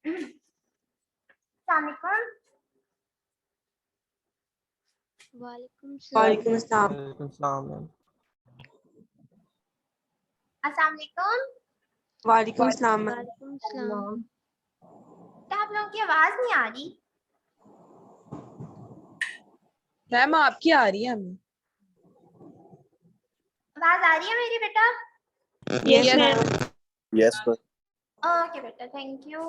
वालेकुम वालेकुम सलाम। अस्सलाम। अस्सलाम वालेकुम। वालेकुम अस्सलाम। वालेकुम सलाम। क्या आप लोगों की आवाज नहीं आ रही? मैम आपकी आ रही है हमें। आवाज आ रही है मेरी बेटा? Yes ma'am. Yes ma'am. Okay बेटा, thank you.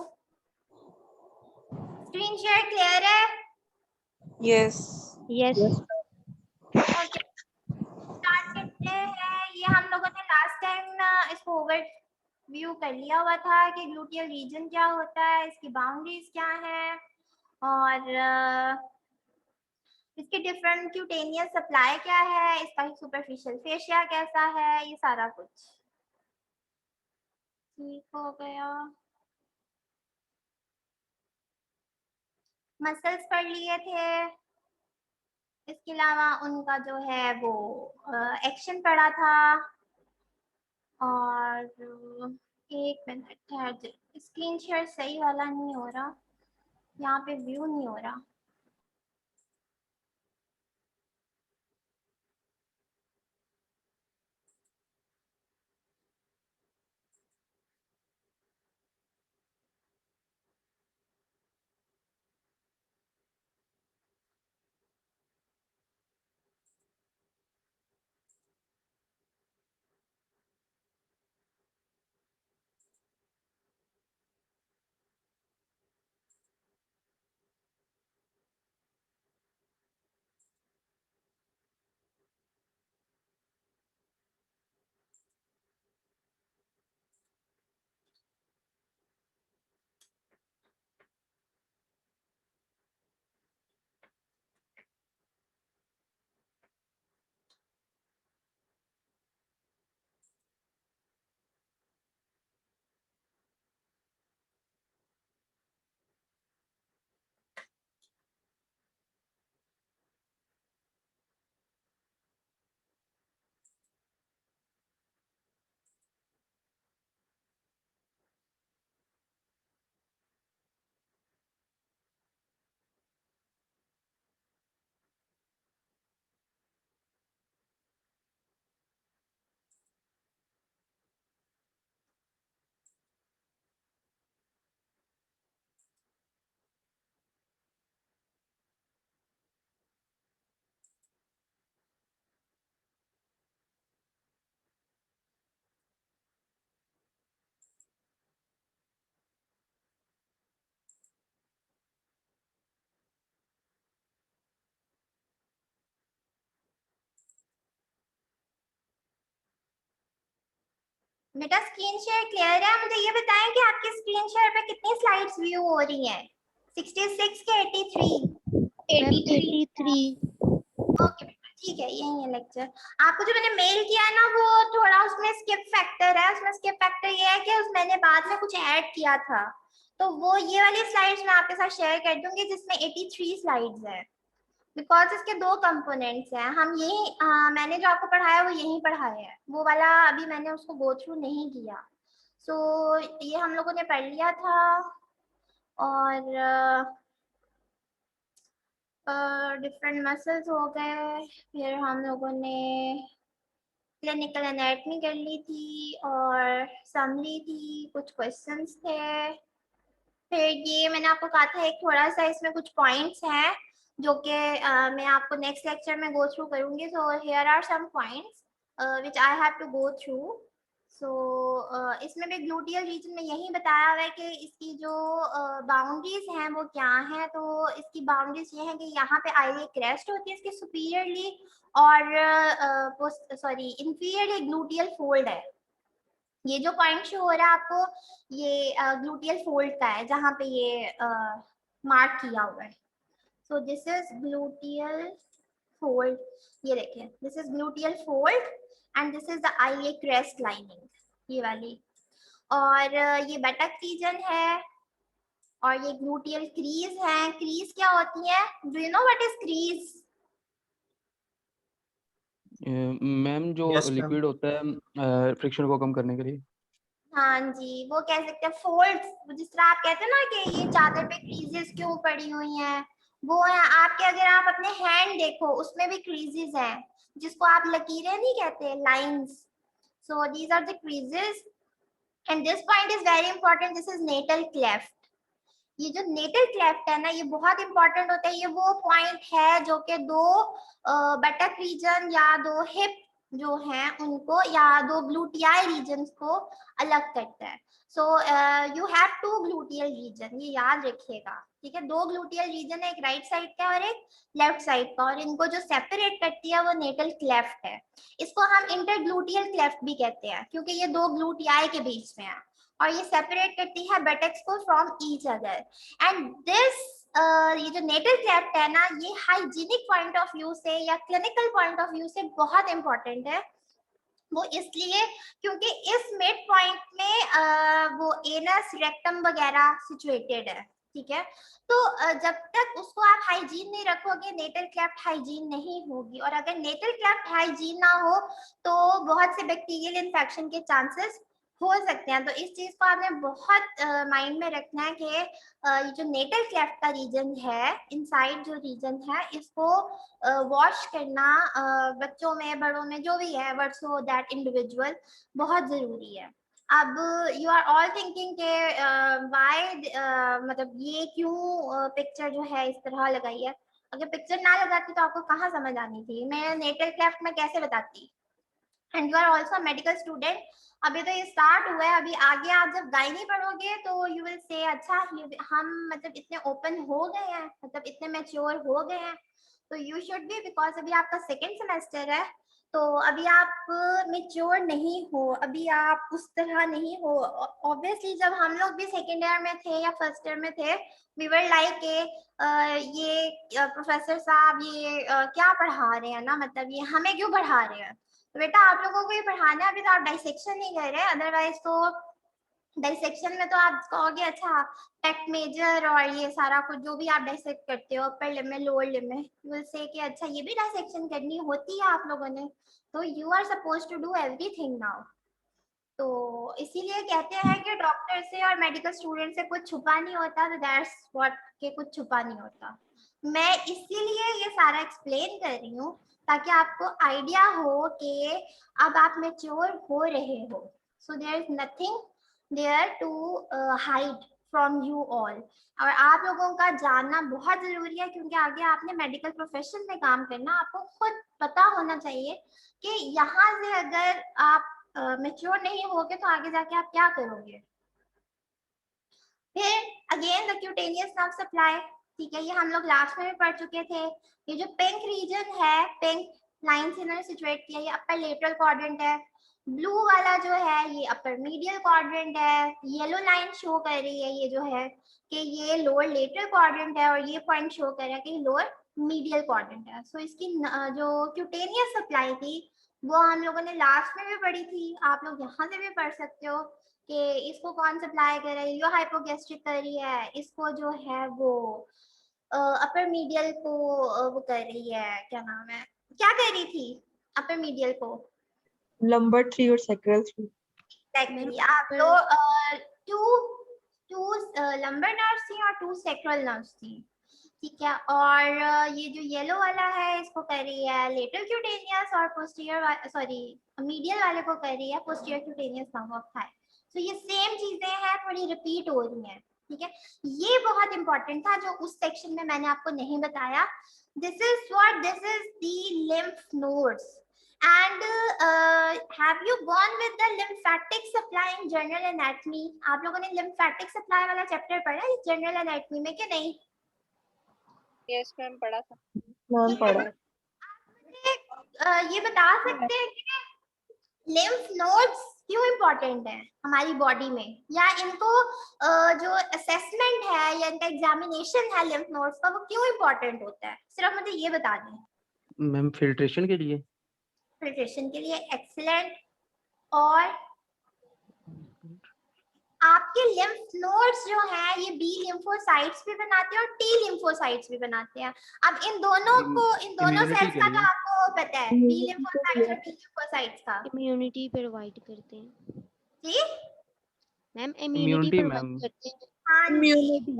Screen share clear है? यस। यस। ओके, स्टार्ट करते हैं। ये हम लोगों ने लास्ट टाइम ना इसको ओवरव्यू कर लिया हुआ था कि ग्लूटियल रीजन क्या होता है, इसकी बाउंड्रीज क्या है, और इसके डिफरेंट क्यूटेनियस सप्लाई क्या है, इसका सुपरफिशियल फेशिया कैसा है, ये सारा कुछ ठीक हो गया। मसल्स पढ़ लिए थे, इसके अलावा उनका जो है वो एक्शन पढ़ा था। और एक मिनट ठहर, स्क्रीन शेयर सही वाला नहीं हो रहा, यहाँ पे व्यू नहीं हो रहा। बेटा स्क्रीन शेयर क्लियर है? मुझे ये बताएं कि आपकी स्क्रीन शेयर पे कितनी स्लाइड्स व्यू हो रही हैं? 66 के 83? 83। ओके बेटा, ठीक है, यही है लेक्चर। आपको जो मैंने मेल किया है ना, वो थोड़ा उसमें स्किप फैक्टर है। उसमें स्किप फैक्टर ये है कि मैंने बाद में कुछ ऐड किया था, तो वो ये वाली स्लाइड्स मैं आपके साथ शेयर कर दूंगी जिसमें 83 स्लाइड्स है, बिकॉज इसके दो कंपोनेंट्स हैं। हम यही मैंने जो आपको पढ़ाया वो यही पढ़ाया है, वो वाला अभी मैंने उसको गो थ्रू नहीं किया। सो ये हम लोगों ने पढ़ लिया था। और डिफरेंट मसल्स हो गए, फिर हम लोगों ने क्लिनिकल एनाटॉमी कर ली थी और समरी थी, कुछ क्वेश्चंस थे। फिर ये मैंने आपको कहा था एक थोड़ा सा इसमें कुछ पॉइंट्स हैं जो कि मैं आपको नेक्स्ट लेक्चर में गो थ्रू करूंगी। So here are some points which I have to go through. So इसमें भी ग्लूटियल रीजन में यही बताया हुआ है कि इसकी जो बाउंड्रीज हैं वो क्या हैं। तो इसकी बाउंड्रीज ये हैं कि यहाँ पे आइलियक क्रेस्ट होती है इसकी सुपीरियरली, और सॉरी इंफीरियरली ग्लूटियल फोल्ड है। ये जो पॉइंट शो हो रहा है आपको, ये ग्लूटियल फोल्ड का है जहाँ पे ये मार्क किया हुआ है। So this is gluteal fold, ये देखें, this is gluteal fold and this is the iliac crest lining, ये वाली। और ये बटक रीजन है, और ये ग्लूटियल क्रीज है। क्रीज क्या होती है? Do you know what is crease? Ma'am जो Yes, ma'am. लिक्विड होता है फ्रिक्शन को कम करने के लिए। हाँ जी, वो कह सकते हैं फोल्ड्स, जिस तरह आप कहते हैं ना कि ये चादर पे क्रीजेस क्यों पड़ी हुई हैं, वो है आपके। अगर आप अपने हैंड देखो उसमें भी क्रीजेस हैं, जिसको आप लकीरें नहीं कहते, lines. So these are the creases and this point is very important, this is natal cleft. ये जो नेटल क्लेफ्ट है ना, ये बहुत इंपॉर्टेंट होता है। ये वो पॉइंट है जो कि दो बटक रीजन या दो हिप जो हैं उनको, या दो ग्लूटियाई रीजन्स को अलग करता है। So you have two gluteal region, ये याद रखिएगा, ठीक है। दो ग्लूटियल रीजन है, एक राइट साइड का और एक लेफ्ट साइड का, और इनको जो सेपरेट करती है वो नेटल क्लेफ्ट है। इसको हम इंटरग्लूटियल क्लेफ्ट भी कहते हैं, क्योंकि ये दो ग्लूटियाई के बीच में है और ये सेपरेट करती है बटक्स को from each other. And this ये जो नेटल क्लेफ्ट है ना, ये हाइजीनिक पॉइंट ऑफ व्यू से या क्लिनिकल पॉइंट ऑफ व्यू से बहुत इंपॉर्टेंट है। वो इसलिए क्योंकि इस मिड पॉइंट में वो एनस रेक्टम वगैरह सिचुएटेड है, ठीक है। तो जब तक उसको आप हाइजीन नहीं रखोगे, नेटल क्लेफ्ट हाइजीन नहीं होगी, और अगर नेटल क्लेफ्ट हाइजीन ना हो तो बहुत से बैक्टीरियल इन्फेक्शन के चांसेस हो सकते हैं। तो इस चीज को आपने बहुत माइंड में रखना है कि ये जो नेटल क्लेफ्ट का रीजन है, इनसाइड जो रीजन है, इसको वॉश करना बच्चों में, बड़ों में, जो भी है, बट सो दैट इंडिविजुअल, बहुत जरूरी है। अब यू आर ऑल थिंकिंग के व्हाई, मतलब ये क्यों पिक्चर जो है इस तरह लगाई है। अगर पिक्चर ना लगाती तो आपको कहाँ समझ आनी थी, मैं नेटल क्लेफ्ट में कैसे बताती। And you are also medical student, अभी तो ये स्टार्ट हुआ है, अभी आगे आप जब गायनी पढ़ोगे तो यू विल से अच्छा हम मतलब इतने ओपन हो गए हैं, मतलब इतने मैच्योर हो गए हैं, तो यू शुड बी, बिकॉज अभी आपका सेकेंड सेमेस्टर है, तो अभी आप मेच्योर नहीं हो, अभी आप उस तरह नहीं हो। ऑब्वियसली जब हम लोग भी सेकेंड ईयर में थे या फर्स्ट ईयर में थे, वी वर लाइक ये प्रोफेसर साहब ये क्या पढ़ा रहे हैं ना, मतलब ये हमें क्यों पढ़ा रहे हैं। तो बेटा आप लोगों को ये पढ़ाना है, अभी तो आप डाइसेक्शन नहीं कर रहे, अदरवाइज तो डाइसेक्शन में तो आप कहोगे अच्छा पेक्ट मेजर और ये सारा कुछ जो भी आप डाइसेक्ट करते हो, अपर लिम में, लोअर लिम में, यू विल से कि अच्छा ये भी डाइसेक्शन करनी होती है आप लोगों ने, तो you are suppose to do everything now. तो इसीलिए कहते हैं कि डॉक्टर से और मेडिकल स्टूडेंट से कुछ छुपा नहीं होता, तो दैट्स व्हाट, के कुछ छुपा नहीं होता। मैं इसीलिए ये सारा एक्सप्लेन कर रही हूँ ताकि आपको आइडिया हो कि अब आप मैच्योर हो रहे हो। So there is nothing there to hide from you all, और आप लोगों का जानना बहुत जरूरी है, क्योंकि आगे आपने मेडिकल प्रोफेशन में काम करना, आपको खुद पता होना चाहिए कि यहाँ से अगर आप मैच्योर नहीं होगे तो आगे जाके आप क्या करोगे। फिर again the cutaneous nerve supply, ठीक है, ये हम लोग लास्ट में भी पढ़ चुके थे। ये जो पिंक रीजन है, पिंक लाइन से इन्होंने सिचुएट किया, ये अपर लेटरल क्वाड्रेंट है। ब्लू वाला जो है ये अपर मीडियल क्वाड्रेंट है। येलो लाइन शो कर रही है ये जो है कि ये लोअर लेटरल क्वाड्रेंट है, और ये पॉइंट शो कर रहा है कि लोअर मीडियल क्वाड्रेंट है। सो इसकी जो क्यूटेनियस सप्लाई थी वो हम लोगों ने लास्ट में भी पढ़ी थी, आप लोग यहाँ से भी पढ़ सकते हो कि इसको कौन सप्लाई कर रहा है, यो हाइपोगेस्ट्रिक कर रही है, इसको जो है वो अपर मीडियल को वो कर रही है, क्या नाम है, क्या कर रही थी अपर मीडियल को, लंबर 3 और सैक्रल 3। एक्चुअली आप लोग टू लंबर नर्व्स थी और टू सैक्रल नर्व्स थी, ठीक है। और ये जो येलो वाला है इसको कर रही है लेटरल क्यूटेनियस, और पोस्टीरियर सॉरी मीडियल वाले को कर रही है posterior cutaneous nerve of thigh. तो ये सेम चीजें हैं, थोड़ी रिपीट हो रही हैं, ठीक है। ये बहुत इंपॉर्टेंट था जो उस सेक्शन में मैंने आपको नहीं बताया। This is the lymph nodes, and have you gone with the lymphatic supply in general anatomy? आप लोगों ने lymphatic supply वाला चैप्टर पढ़ा है जनरल एनाटॉमी में कि नहीं? यस मैम पढ़ा था। नाम पढ़ा। ये बता सकते हैं कि लिम्फ नोड्स क्यों इम्पोर्टेंट है हमारी बॉडी में, या इनको जो असेसमेंट है या इनका एग्जामिनेशन है लिम्फ नोड्स का वो क्यों इम्पोर्टेंट होता है, सिर्फ मुझे ये बता दें। मैम फिल्ट्रेशन के लिए। फिल्ट्रेशन के लिए, एक्सीलेंट। और आपके लिम्फ नोड्स जो हैं ये बी लिम्फोसाइट्स भी बनाते हैं और टी लिम्फोसाइट्स भी बनाते हैं। अब इन दोनों को, इन दोनों सेल्स का तो आपको पता है, बी लिम्फोसाइट्स और टी लिम्फोसाइट्स का इम्यूनिटी प्रोवाइड करते हैं। जी ma'am immunity immunity ma'am. Provide करते हैं। हाँ Immunity.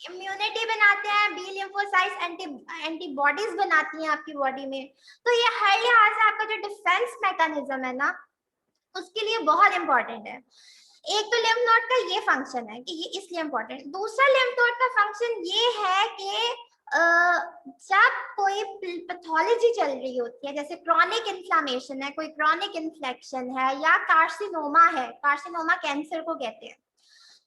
इम्यूनिटी बनाते हैं, बी लिम्फोसाइट्स एंटीबॉडीज बनाती हैं आपकी बॉडी में। तो ये हर लिहाज से आपका जो डिफेंस मैकेनिज्म है ना, उसके लिए बहुत इंपॉर्टेंट है। एक तो लिम्फ नोड का ये फंक्शन है कि ये इसलिए इंपॉर्टेंट। दूसरा लिम्फ नोड का फंक्शन ये है कि जब कोई पैथोलॉजी चल रही होती है, जैसे क्रॉनिक इन्फ्लामेशन है, कोई क्रॉनिक इन्फ्लेक्शन है, या कार्सिनोमा है, कार्सिनोमा कैंसर को कहते हैं,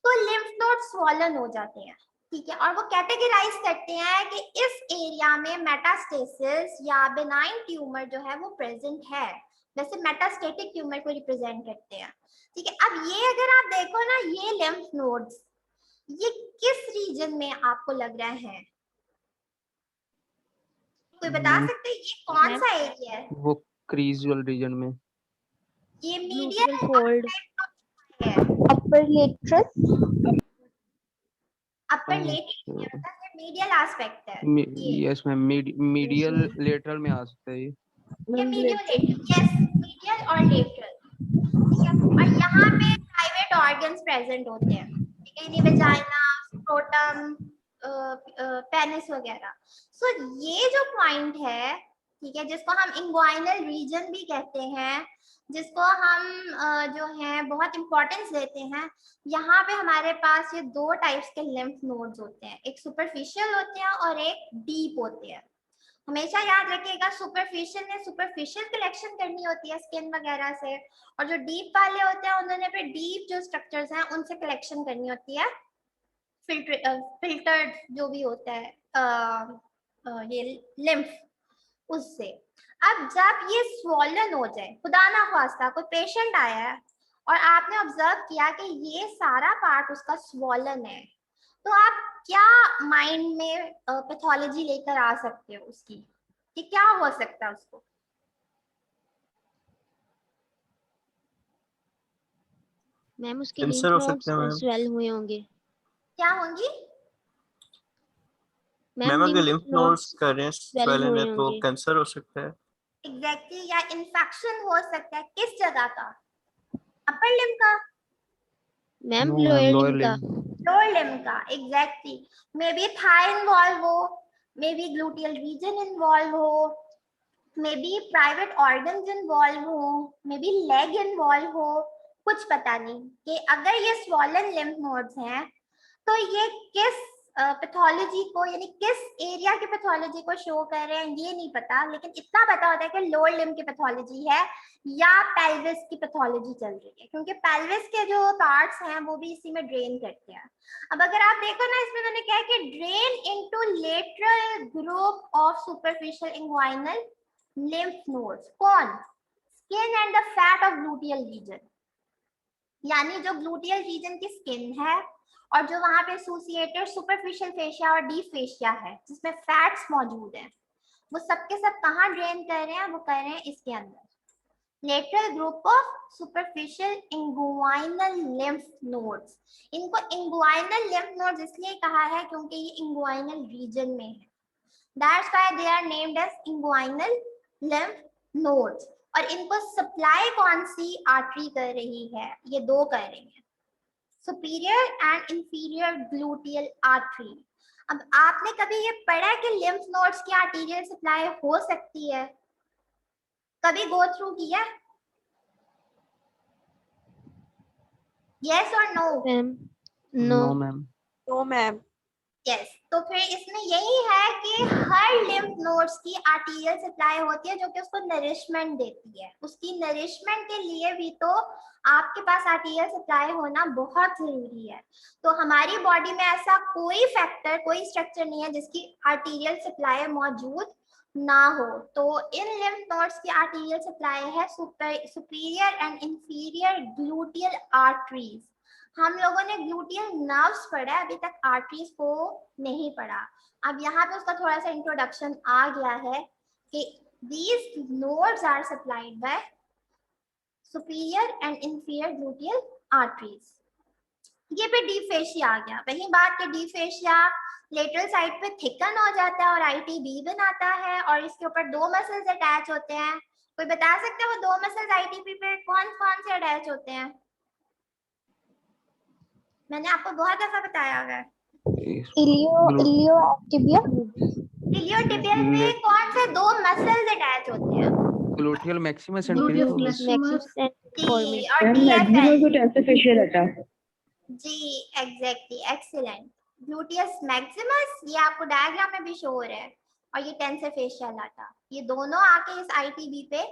तो लिम्फ नोड स्वॉलन हो जाते हैं, ठीक है। और वो कैटेगराइज करते हैं कि इस एरिया में मेटास्टेसिस या बेनाइन ट्यूमर जो है वो प्रेजेंट है, जैसे मेटास्टेटिक ट्यूमर को रिप्रेजेंट करते हैं, ठीक है। अब ये अगर आप देखो ना, ये लिम्फ नोड्स ये किस रीजन में आपको लग रहा है? कोई बता सकते है ये कौन सा एरिया है? वो क्रीजुअल रीजन में। ये Gluteal मीडियल fold. है, Upper lateral. अपर लेटरल, ये मीडियल एस्पेक्ट है, यस मैम, मीडियल लेटरल में आ सकता है ये। ये मीडियल लेटरल, यस मीडियल और लेटरल, ठीक है। और यहाँ पे प्राइवेट ऑर्गन्स प्रेजेंट होते हैं, ठीक है, यानी वेजाइना, स्क्रोटम, पेनिस वगैरह। सो ये जो पॉइंट है, ठीक है, जिसको हम इंग्वाइनल रीजन भी कहते हैं, जिसको हम जो है बहुत इंपॉर्टेंस देते हैं, यहाँ पे हमारे पास ये दो टाइप्स के लिम्फ नोड्स होते हैं, एक सुपरफिशियल होते हैं और एक डीप होते हैं। हमेशा याद रखिएगा, सुपरफिशियल ने सुपरफिशियल कलेक्शन करनी होती है स्किन वगैरह से, और जो डीप वाले होते हैं उन्होंने फिर डीप जो स्ट्रक्चर्स हैं उनसे कलेक्शन करनी होती है, फिल्टर्ड जो भी होता है ये लिम्फ, उससे। अब जब ये स्वॉलन हो जाए, खुदा ना ख्वास्ता कोई पेशेंट आया है और आपने ऑब्जर्व किया कि ये सारा पार्ट उसका स्वॉलन है, तो आप क्या माइंड में पैथोलॉजी लेकर आ सकते हो उसकी, कि क्या हो सकता है उसको? मैम उसके कैंसर lymph हो nodes सकते हैं मैम। swell हुए होंगे। क्या होंगी? मैम अगर लिम्फ नोड्स कर रहे हैं swell swollen हुए है तो होंगे। कैंसर हो सकता है। एग्जैक्टली, या इन्फेक्शन हो सकता है, किस जगह का? अपर लिम्ब का, ma'am No, lower ma'am, limb lower का। limb. लोअर लिम्ब का, exactly. May be thigh involve हो, may be gluteal region involve हो, may be private organs involve हो, मे बी लेग इन्वॉल्व हो, कुछ पता नहीं। कि अगर ये स्वॉलन लिम्फ नोड्स हैं तो ये किस पैथोलॉजी को, यानी किस एरिया की पैथोलॉजी को शो कर रहे हैं ये नहीं पता, लेकिन इतना पता होता है कि लोअर लिम्ब की पैथोलॉजी है या पेल्विस की पैथोलॉजी चल रही है, क्योंकि पेल्विस के जो पार्ट्स हैं वो भी इसी में ड्रेन करते हैं। अब अगर आप देखो ना, इसमें मैंने कहा कि drain into lateral group of superficial inguinal lymph nodes, कौन? Skin and the fat of gluteal region, यानी जो ग्लूटियल रीजन की स्किन है और जो वहां पे एसोसिएटेड सुपरफिशियल फेशिया और डीप फेशिया है जिसमें फैट्स मौजूद हैं, वो सबके सब कहाँ ड्रेन कर रहे हैं? वो कर रहे हैं इसके अंदर, lateral group of superficial inguinal lymph nodes. इनको इंगुइनल लिम्फ नोड्स इसलिए कहा है क्योंकि ये इंगुइनल रीजन में है, that's why they are named as inguinal lymph nodes. और इनको सप्लाई कौन सी आर्टरी कर रही है? ये दो कर रही है, superior and inferior gluteal artery. अब आपने कभी ये पढ़ा है कि लिम्फ नोड्स की आर्टीरियल सप्लाई हो सकती है? कभी गो थ्रू किया? यस और no? Ma'am no. No, ma'am. No, ma'am. Yes. तो फिर इसमें यही है कि हर लिम्फ नोड्स की आर्टीरियल सप्लाई होती है जो कि उसको नरिशमेंट देती है। उसकी नरिशमेंट के लिए भी तो आपके पास आर्टीरियल सप्लाई होना बहुत जरूरी है। तो हमारी बॉडी में ऐसा कोई फैक्टर, कोई स्ट्रक्चर नहीं है जिसकी आर्टीरियल सप्लाई मौजूद ना हो। तो इन लिम्फ नोड्स की आर्टीरियल सप्लाई है superior and inferior gluteal arteries. हम लोगों ने ग्लूटियल नर्व्स पढ़ा है, अभी तक आर्टरीज को नहीं पढ़ा। अब यहाँ पे उसका थोड़ा सा इंट्रोडक्शन आ गया है कि these nodes are supplied by superior and inferior gluteal arteries। ये पे डीप फेशिया आ गया। वही बात कि डीप फेशिया लेटरल साइड पे थिकन हो जाता है और आईटीबी बनाता है और इसके ऊपर दो मसल्स अटैच होते हैं। कोई बता सकता है वो दो मसल्स आईटीबी पे कौन कौन से अटैच होते हैं? मैंने आपको बहुत दफा बताया हुआ है। Iliotibial. इलियोटिबियल में कौन से दो मसल्स अटैच होते हैं? Gluteal maximus and Gluteus piriformis. maximus and जी, foramen. और TFL। जी एग्जैक्टली, एक्सीलेंट। ग्लूटियस मैक्सिमस ये आपको डायग्राम में भी शो हो रहा है, और ये टेंसर फेशियल लाटा, ये दोनों आके इस आईटीबी पे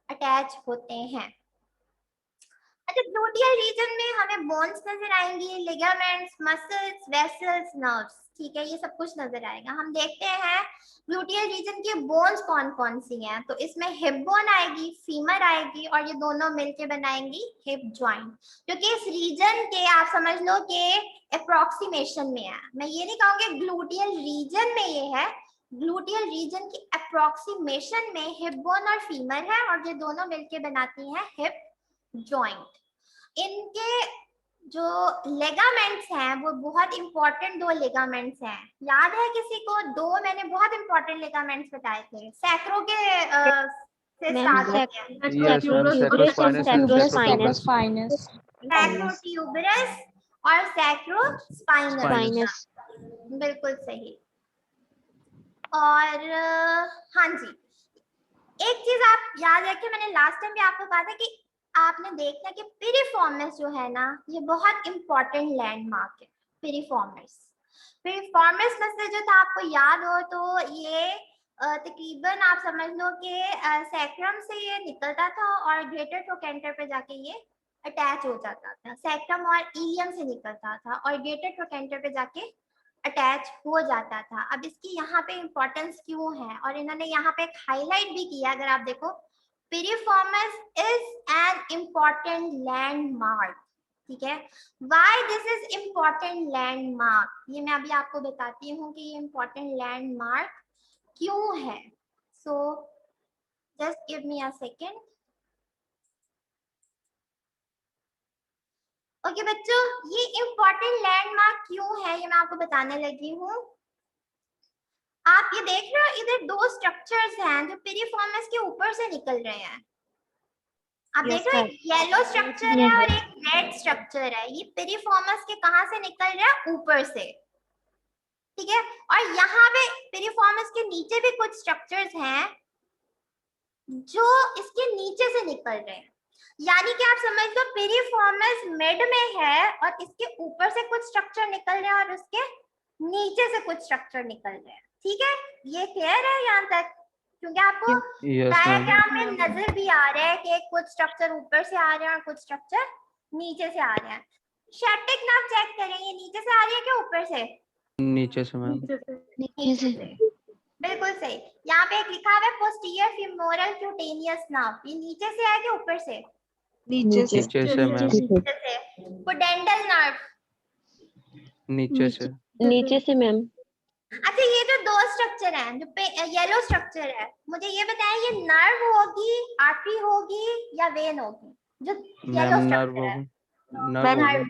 अटैच होते हैं। अच्छा, ग्लूटियल रीजन में हमें बोन्स नजर आएंगी, लिगामेंट्स, मसल्स, वेसल्स, नर्व्स, ठीक है, ये सब कुछ नजर आएगा। हम देखते हैं ग्लूटियल रीजन की बोन्स कौन कौन सी हैं। तो इसमें हिप बोन आएगी, फीमर आएगी, और ये दोनों मिलके बनाएंगी हिप जॉइंट, क्योंकि इस रीजन के आप समझ लो कि अप्रोक्सीमेशन में है। मैं ये नहीं कहूंगी ग्लूटियल रीजन में ये है, ग्लूटियल रीजन की अप्रोक्सीमेशन में हिप बोन और फीमर है, और ये दोनों मिलके बनाती हैं हिप जॉइंट। इनके जो लेगामेंट्स हैं वो बहुत इंपॉर्टेंट दो लेगामेंट्स हैं। याद है किसी को? दो मैंने बहुत इंपॉर्टेंट लेगामेंट्स बताए थे, सैक्रो के से स्टार्ट होते हैं, यस मैम, सैक्रोस्पाइनस एंड सैक्रोस्पाइनस। सैक्रोट्यूबरस और सैक्रोस्पाइनस। Spinous. बिल्कुल सही। और हाँ जी, एक चीज आप याद रखिए, मैंने लास्ट टाइम भी आपको कहा था कि आपने देखना कि पिरिफॉर्मिस जो है ना, ये बहुत इंपॉर्टेंट लैंडमार्क है। पिरिफॉर्मिस में से जो था, आपको याद हो तो ये तकरीबन आप समझ लो कि सैक्रम से ये निकलता था और ग्रेटर ट्रोकेंटर पे जाके ये अटैच हो जाता था। सैक्रम और इलियम से निकलता था और ग्रेटर ट्रोकेंटर पे जाके अटैच हो जाता था। अब इसकी यहाँ पे इंपॉर्टेंस क्यों है, और इन्होंने यहाँ पे एक हाईलाइट भी किया, अगर आप देखो, piriformis is an important landmark, ठीक है। Why this is important landmark, ये मैं अभी आपको बताती हूँ कि ये इम्पॉर्टेंट लैंडमार्क क्यों है। So just give me a second. Okay बच्चों, ये इम्पॉर्टेंट लैंडमार्क क्यों है ये मैं आपको बताने लगी हूँ। आप ये देख रहे हो, इधर दो स्ट्रक्चर्स हैं जो पिरिफॉर्मिस के ऊपर से निकल रहे हैं। आप देख रहे हो, एक येलो स्ट्रक्चर है और एक रेड स्ट्रक्चर है। ये पिरिफॉर्मिस के कहां से निकल रहा है? ऊपर से, ठीक है। और यहाँ पे पिरिफॉर्मिस के नीचे भी कुछ स्ट्रक्चर्स हैं जो इसके नीचे से निकल रहे हैं। यानी कि आप समझ लो पिरिफॉर्मिस मिड में है और इसके ऊपर से कुछ स्ट्रक्चर निकल रहे हैं और उसके नीचे से कुछ स्ट्रक्चर निकल रहे हैं, ठीक है। ये क्लियर है यहाँ तक? क्योंकि आपको डायग्राम में नजर भी आ रहा है कि कुछ स्ट्रक्चर ऊपर से आ रहे हैं और कुछ स्ट्रक्चर नीचे से आ रहे हैं। शेप्टिक नर्व चेक करें, ये नीचे से आ रही है क्या ऊपर से? नीचे से मैम। नीचे से। बिल्कुल सही। यहाँ पे एक लिखा हुआ है पोस्टीरियर फीमोरल क्यूटेनियस नर्व, ये नीचे से है कि ऊपर से? नीचे से। नीचे से मैम। नीचे से। पोडेंटल नर्व? नीचे से। नीचे से मैम। अच्छा, ये जो दो स्ट्रक्चर हैं, जो येलो स्ट्रक्चर है, मुझे ये बताएं, ये नर्व होगी, आर्टरी होगी या वेन होगी? जो येलो स्ट्रक्चर है, Nerve.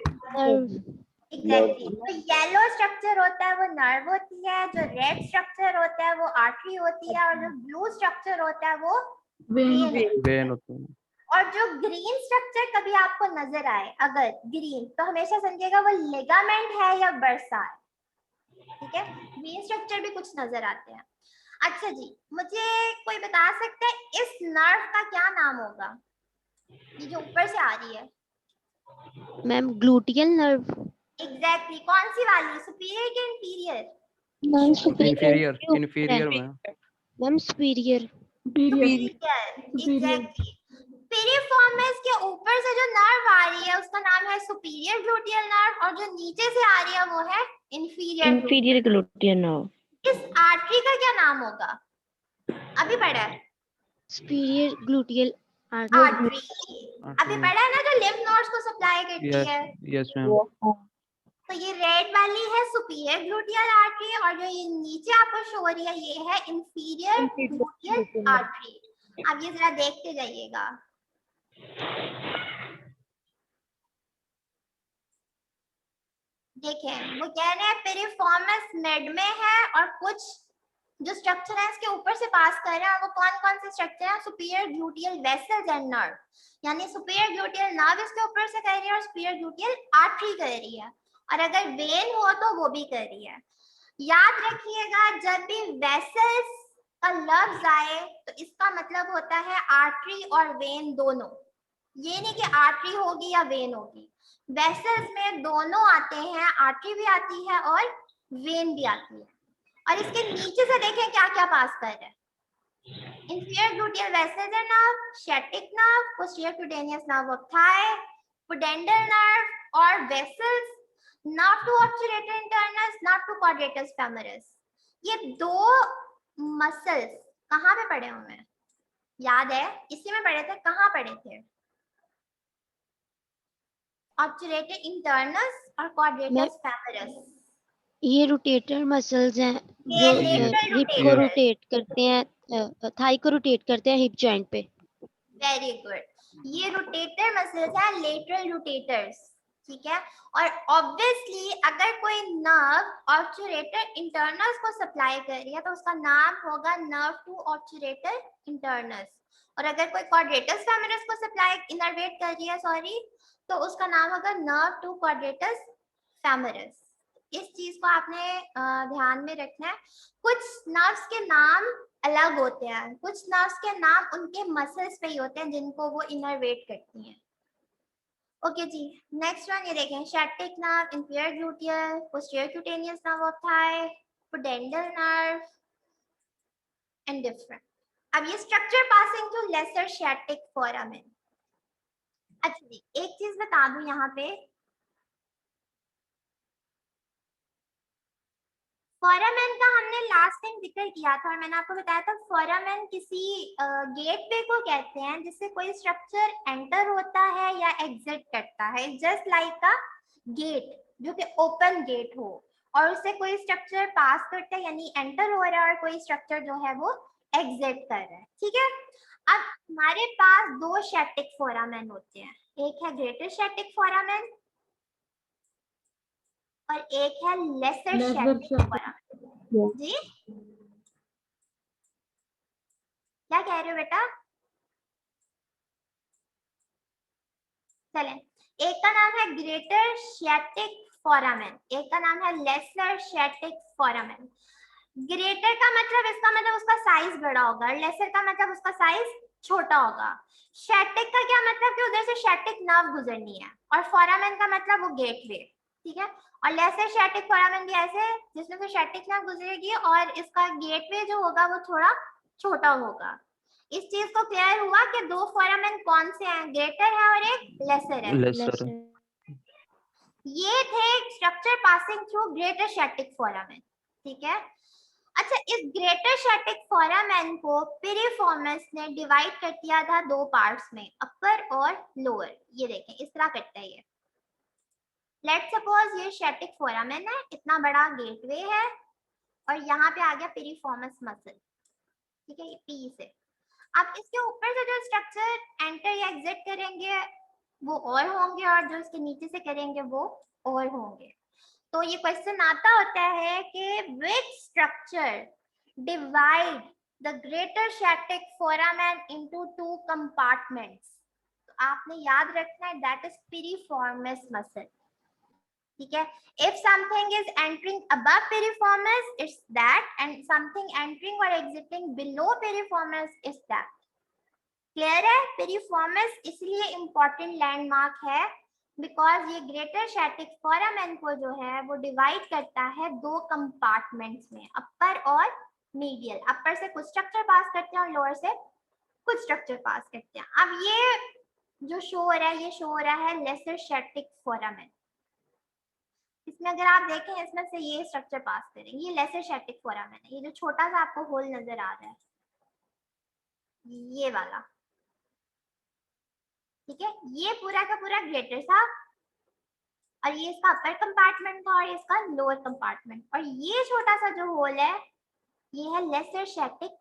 एग्जैक्टली। तो येलो स्ट्रक्चर होता है वो नर्व होती है, जो रेड स्ट्रक्चर होता है वो आर्टरी होती है, और जो ब्लू स्ट्रक्चर होता है वो वेन होती है। और जो ग्रीन स्ट्रक्चर कभी आपको नजर आए, अगर ग्रीन, तो हमेशा समझिएगा वो लिगामेंट है या बर्सा है, ठीक है। ग्रीन स्ट्रक्चर भी कुछ नजर आते हैं। अच्छा जी, मुझे कोई बता सकता है इस नर्व का क्या नाम होगा, ये जो ऊपर से आ रही है? Ma'am gluteal nerve. एग्जैक्टली। कौन सी वाली, सुपीरियर या inferior? Inferior. Inferior ma'am. Ma'am superior. Exactly. Piriformis के ऊपर से जो नर्व आ रही है उसका नाम है सुपीरियर ग्लूटियल नर्व, और जो नीचे से आ रही है वो है इंफीरियर ग्लूटियल नर्व। इस आर्टरी का क्या नाम होगा? अभी पढ़ा है सुपीरियर ग्लूटियल आर्टरी। अभी पढ़ा है ना, जो लिम्फ नोड्स को सप्लाई करती है। Yes ma'am. तो ये रेड वाली है सुपीरियर ग्लूटियल आर्टरी, और जो ये नीचे आपको शो हो रही है ये है इंफीरियर ग्लूटियल आर्टरी। अब ये जरा देखते जाइएगा। देखें, वो कह रहे हैं पिरिफॉर्मिस मिड में है और कुछ जो स्ट्रक्चर है इसके ऊपर से पास कर रहे हैं, वो कौन कौन से स्ट्रक्चर हैं? Superior gluteal vessels and nerve, यानी सुपीरियर ग्लूटियल नर्व इसके ऊपर से कर रही है और सुपीरियर ग्लूटियल आर्टरी कर रही है। और अगर वेन हो तो वो भी कर रही है। याद रखिएगा जब भी वेसल्स का लफ्ज आए तो इसका मतलब होता है आर्टरी और वेन दोनों। ये नहीं कि आर्टरी होगी या वेन होगी, वेसल्स में दोनों आते हैं, आर्टरी भी आती है और वेन भी आती है। और इसके नीचे से देखें क्या क्या पास कर रहे हैं। Inferior gluteal vessels and nerve, sciatic nerve, posterior cutaneous nerve of thigh, pudendal nerve or vessels, nerve to obturator internus, nerve to quadratus femoris. ये दो मसल्स कहाँ पे पड़े हुए हैं? याद है इसी में पढ़े थे, कहाँ पढ़े थे? obturator internus और quadratus femoris. ये रोटेटर मसल्स हैं जो ये lateral हिप को rotators. रोटेट करते हैं, थाई को रोटेट करते हैं हिप जॉइंट पे। वेरी गुड, ये रोटेटर मसल्स हैं, लेटरल रोटेटर्स, ठीक है। और ऑब्वियसली अगर कोई नर्व ऑब्चुरेटर इंटरनस को सप्लाई कर रही है तो उसका नाम होगा नर्व टू ऑब्चुरेटर इंटरनस। और अगर कोई क्वाड्रेटस फेमोरिस को सप्लाई इनर्वेट कर रही है सॉरी, तो उसका नाम होगा नर्व टू क्वाड्रेटस फेमोरिस। इस चीज को आपने ध्यान में रखना है। कुछ नर्व्स के नाम अलग होते हैं, कुछ नर्व्स के नाम उनके मसल्स पे ही होते हैं जिनको वो इनर्वेट करती हैं। ओके जी, नेक्स्ट वन ये देखें, sciatic nerve, inferior gluteal, posterior cutaneous nerve of thigh, pudendal nerve and different. अब ये structure passing to lesser sciatic foramen। अच्छा जी, एक चीज बता दूं यहाँ पे, फोरामेन का हमने लास्ट टाइम जिक्र किया था और मैंने आपको बताया था फोरामेन किसी गेटवे को कहते हैं जिससे कोई स्ट्रक्चर एंटर होता है या एग्जिट करता है, जस्ट लाइक अ गेट जो कि ओपन गेट हो और उससे कोई स्ट्रक्चर पास करता है यानी एंटर हो रहा है और कोई स्ट्रक्चर जो है वो एग्जिट कर रहा है, ठीक है। अब हमारे पास दो शैटिक फोरामेन होते हैं, एक है ग्रेटर शैटिक फोरामेन और एक है लेसर शैटिक फोरामेन। जी क्या कह रहे हो बेटा? चलें, एक का नाम है ग्रेटर शैटिक फोरामेन, एक का नाम है लेसर शैटिक फोरामेन। ग्रेटर का मतलब इसका मतलब उसका साइज बड़ा होगा, लेसर का मतलब उसका साइज छोटा होगा। शैटिक का क्या मतलब कि उधर से शैटिक नर्व गुजरनी है और फोरामेन का मतलब वो गेटवे, ठीक है। और लेसर शैटिक फोरामेन भी ऐसे जिसमें से शैटिक नर्व गुजरेगी और इसका गेटवे जो होगा वो थोड़ा छोटा होगा। इस चीज को क्लियर हुआ कि दो फोरामेन कौन से हैं, ग्रेटर है और एक लेसर है। लेसर। ये थे structure passing through greater sciatic foramen, ठीक है। अच्छा, इस ग्रेटर शैटिक फोरामेन को पिरिफॉर्मिस ने डिवाइड कर दिया था दो पार्ट्स में, अपर और लोअर। ये देखें इस तरह करता है ये। लेट्स सपोज ये शैटिक फोरामेन है, इतना बड़ा गेटवे है और यहाँ पे आ गया पिरिफॉर्मिस मसल, ठीक है, ये पी से। अब इसके ऊपर से जो स्ट्रक्चर एंटर या एग्जिट करेंगे वो और होंगे और जो इसके नीचे से करेंगे वो और होंगे। तो ये क्वेश्चन आता होता है कि which structure divide the greater sciatic foramen into two compartments? तो आपने याद रखना है that is piriformis muscle, ठीक है। If something is entering above piriformis, it's that, and something entering or exiting below piriformis is that. Clear है? Piriformis इसलिए important landmark है बिकॉज ये ग्रेटर शैटिक फोरामेन को जो है वो डिवाइड करता है दो कंपार्टमेंट्स में, अपर और मीडियल। अपर से कुछ स्ट्रक्चर पास करते हैं और लोअर से कुछ स्ट्रक्चर पास करते हैं। अब ये जो शो हो रहा है ये शो हो रहा है लेसर शैटिक फोरामेन। इसमें अगर आप देखें इसमें से ये स्ट्रक्चर पास करेंगे, ये लेसर शैटिक फोरामेन है। ये जो छोटा सा आपको होल नजर आ रहा है ये वाला, ठीक है, ये पूरा का पूरा ग्रेटर था और ये इसका अपर कंपार्टमेंट था और इसका लोअर कंपार्टमेंट, और ये छोटा सा जो होल है ये है लेसर शैटिक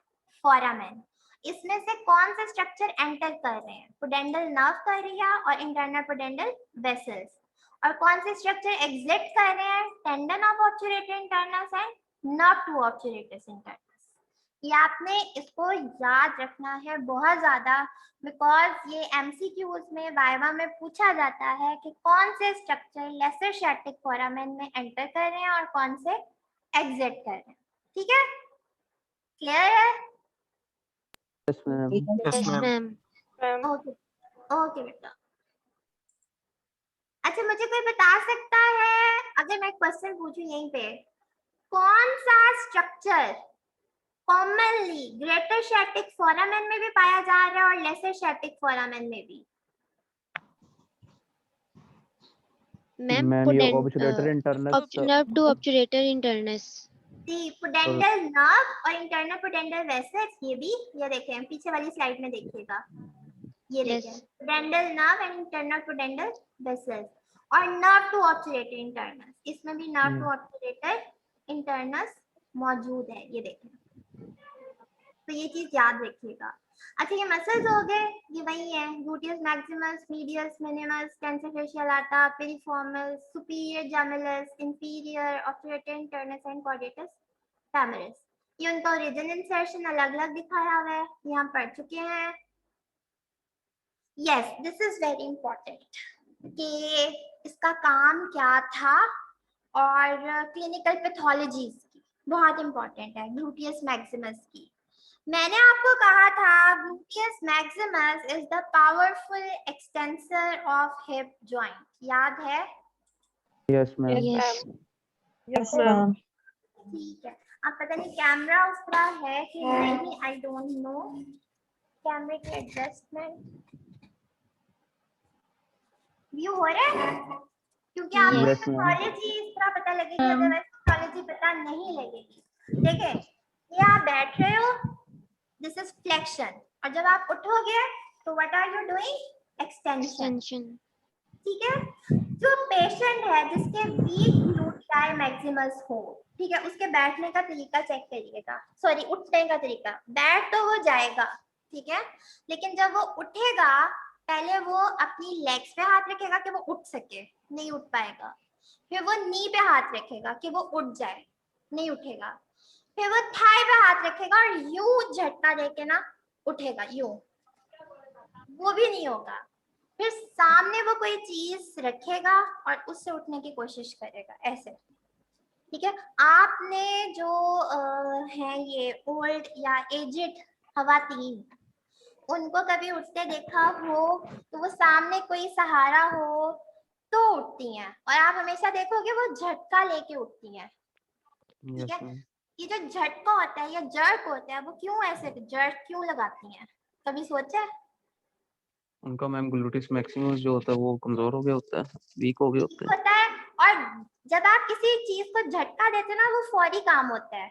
फोरामेन। इसमें से कौन से स्ट्रक्चर एंटर कर रहे हैं? पुडेंडल नर्व कर रही है और इंटरनल पुडेंडल वेसल्स। और कौन से स्ट्रक्चर एग्जिट कर रहे हैं? Tendon of obturator internus and nerve to obturator internus. ये आपने इसको याद रखना है बहुत ज्यादा, बिकॉज ये एमसीक्यूज में वाइवा में पूछा जाता है कि कौन से स्ट्रक्चर लेसर स्टैटिक फोरामेन में एंटर कर रहे हैं और कौन से एग्जिट कर रहे हैं। ठीक है, क्लियर है? Yes ma'am. Yes yes ma'am. Ma'am. Okay okay बेटा। अच्छा मुझे कोई बता सकता है, अगर मैं क्वेश्चन पूछूं यहीं पे, कौन सा structure commonly greater static foramen में भी पाया जा रहा है और लेसर स्टैटिक फोरामेन में भी? मैम मैम ये obturator internus nerve to obturator internus. The pudendal nerve और इंटरनल पुडेंडल वेसल्स, ये भी, ये देखें पीछे वाली स्लाइड में देखिएगा, ये देखें Yes. Pudendal nerve and internal pudendal vessels और नर्व टू ऑब्चुरेटर इंटरनस, इसमें भी नर्व टू ऑब्चुरेटर इंटरनस मौजूद है, ये देखें। तो ये चीज याद रखिएगा। अच्छा ये मसल्स हो गए, ये वही है, gluteus maximus, medius minimus, tensor fasciae latae, piriformis, superior gemellus, inferior obturator internus and quadratus femoris. ये उनका ओरिजिन इंसर्शन अलग अलग दिखाया हुआ है, ये हम पढ़ चुके हैं। Yes this is very important कि इसका काम क्या था और क्लिनिकल पैथोलॉजीज की बहुत इंपॉर्टेंट है ग्लूटियस मैक्सिमस की। मैंने आपको कहा था gluteus Maximus is the powerful extensor of hip joint, याद है? Yes ma'am. Yes yes ma'am. ठीक है, अब पता नहीं कैमरा उस तरह है कि नहीं, आई डोंट नो, कैमरे की एडजस्टमेंट व्यू हो रहा है, क्योंकि आपको Yes, ma'am. पैथोलॉजी इस तरह पता लगेगी, अदरवाइज पैथोलॉजी पता नहीं लगेगी। देखिए ये आप बैठ रहे हो, दिस इज फ्लेक्शन, और जब आप उठोगे तो what are you doing? Extension. Extension. ठीक है, जो पेशेंट है जिसके वीक ग्लूटियाई मैक्सिमस हो, ठीक है, उसके बैठने का तरीका चेक करिएगा, सॉरी उठने का तरीका। बैठ तो वो जाएगा, ठीक है, लेकिन जब वो उठेगा पहले वो अपनी लेग्स पे हाथ रखेगा कि वो उठ सके, नहीं उठ पाएगा। फिर वो नी पे हाथ रखेगा कि वो उठ जाए, नहीं उठेगा। फिर वो थाई पे हाथ रखेगा और यूं झटका देके ना उठेगा, यूं, वो भी नहीं होगा। फिर सामने वो कोई चीज रखेगा और उससे उठने की कोशिश करेगा, ऐसे। ठीक है, आपने जो है ये ओल्ड या एजेड खवातीन, उनको कभी उठते देखा हो तो वो सामने कोई सहारा हो तो उठती हैं, और आप हमेशा देखोगे वो झटका लेके उठती हैं। ठीक है, ये जो झटका होता है या जर्क होता है, वो क्यों ऐसे जर्क क्यों लगाती हैं, कभी सोचा है? उनका मैम ग्लूटिस मैक्सिमस जो होता है वो कमजोर हो गया होता है, वीक हो गया होता है। होता है, और जब आप किसी चीज को झटका देते हैं ना, वो फौरी काम होता है।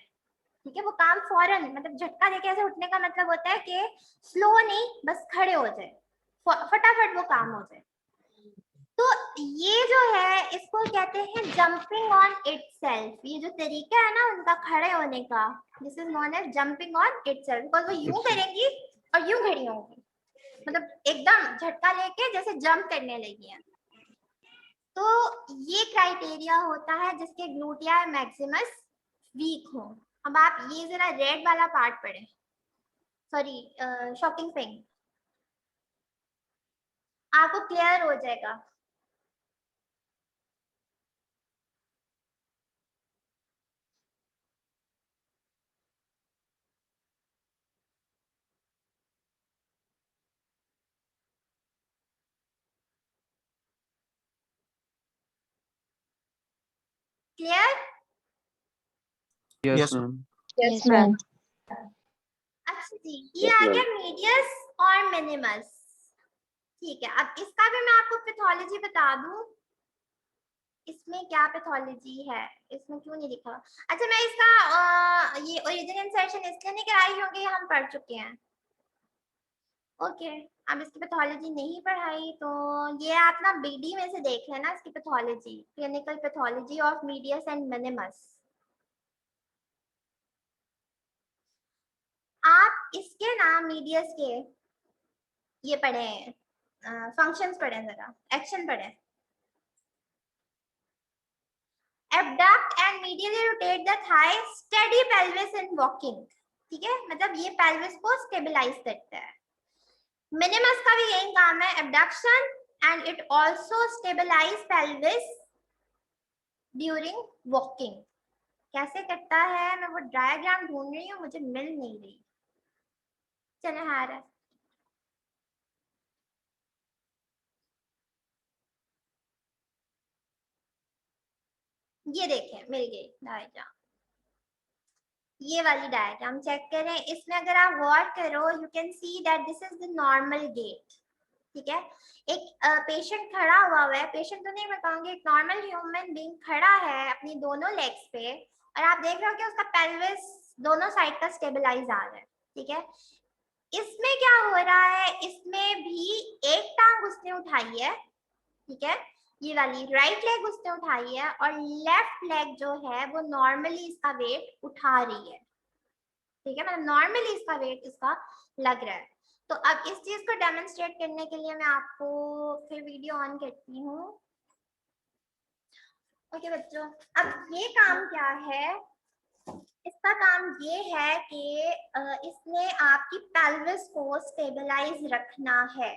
ठीक है, वो काम फौरन, मतलब झटका देके ऐसे उठने का मतलब होता है कि स्लो नहीं, बस खड़े हो जाए, फटाफट वो काम हो जाए। तो ये जो है इसको कहते हैं जंपिंग ऑन इटसेल्फ। ये जो तरीका है ना उनका खड़े होने का, this is known as jumping on itself, because वो यूं करेंगी और यूं खड़ी होंगी, मतलब एकदम झटका लेके जैसे जंप करने लगी हैं। तो ये क्राइटेरिया होता है जिसके ग्लूटिया मैक्सिमस वीक हो। अब आप ये जरा रेड वाला पार्ट पढ़ें, सॉरी शॉकिंग पिंक, आपको क्लियर हो जाएगा। Clear? Yes Yes. Ma'am. Yes ma'am. Ma'am. अच्छा जी, ये आ गया मीडियस और मिनिमस। ठीक है, अब इसका भी मैं आपको पैथोलॉजी बता दूं, इसमें क्या पैथोलॉजी है, इसमें क्यों नहीं लिखा? अच्छा मैं इसका ये ओरिजिन इंसर्शन इसलिए नहीं कराई क्योंकि ये हम पढ़ चुके हैं। ओके, अब इसकी पैथोलॉजी नहीं पढ़ाई तो ये आप ना बीडी में से देख लेना इसकी pathology, clinical pathology of medius and minimus. आप इसके ना मीडियस के ये पढ़े, फंक्शंस पढ़े, जरा एक्शन पढ़े। Abduct and medially rotate the thigh, steady pelvis in walking. ठीक है, मतलब ये पेल्विस को स्टेबलाइज करता है। मिनिमस का भी यही काम है, abduction, and it also stabilize pelvis during walking. कैसे करता है, मैं वो डायग्राम ढूंढ रही हूँ, मुझे मिल नहीं रही। चले हार है, ये देखें मिल गई डायग्राम, ये वाली डायग्राम चेक करें। इसमें अगर आप गौर करो, you can see that this is the normal gait. ठीक है, एक पेशेंट खड़ा हुआ है, पेशेंट तो नहीं मैं कहूंगी, एक नॉर्मल ह्यूमन बीइंग खड़ा है अपनी दोनों लेग्स पे, और आप देख रहे हो कि उसका पेल्विस दोनों साइड का स्टेबलाइज आ रहा है। ठीक है, इसमें क्या हो रहा है, इसमें भी एक टांग उसने उठाई है, ठीक है, ये वाली राइट लेग उसने उठाई है, और लेफ्ट लेग जो है वो नॉर्मली इसका वेट उठा रही है। ठीक है, मतलब नॉर्मली इसका वेट इसका लग रहा है। तो अब इस चीज को डेमोन्स्ट्रेट करने के लिए मैं आपको फिर वीडियो ऑन करती हूँ। ओके बच्चों, अब ये काम क्या है, इसका काम ये है कि इसने आपकी पेल्विस को स्टेबलाइज रखना है।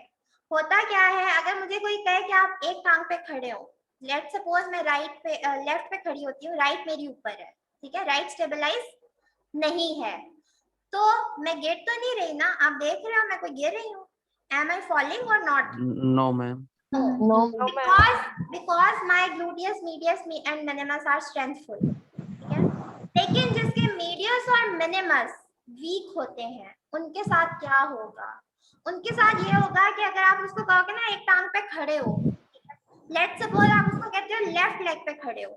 होता क्या है, अगर मुझे कोई कहे कि आप एक टांग पे खड़े हो, लेट्स सपोज मैं राइट पे लेफ्ट पे खड़ी होती हूँ, राइट मेरी ऊपर है, ठीक है, राइट स्टेबलाइज नहीं है, तो मैं गिर तो नहीं रही ना, आप देख रहे हो मैं कोई गिर रही हूँ, am I falling or not? No ma'am. No. because my gluteus medius and minimus are strengthful. ठीक है, लेकिन जिसके मीडियस और मिनिमस वीक होते हैं उनके साथ क्या होगा, उनके साथ ये होगा कि अगर आप उसको कहोगे ना एक टांग पे खड़े हो, लेट्स सपोज आप उसको कहते हो लेफ्ट लेग पे खड़े हो,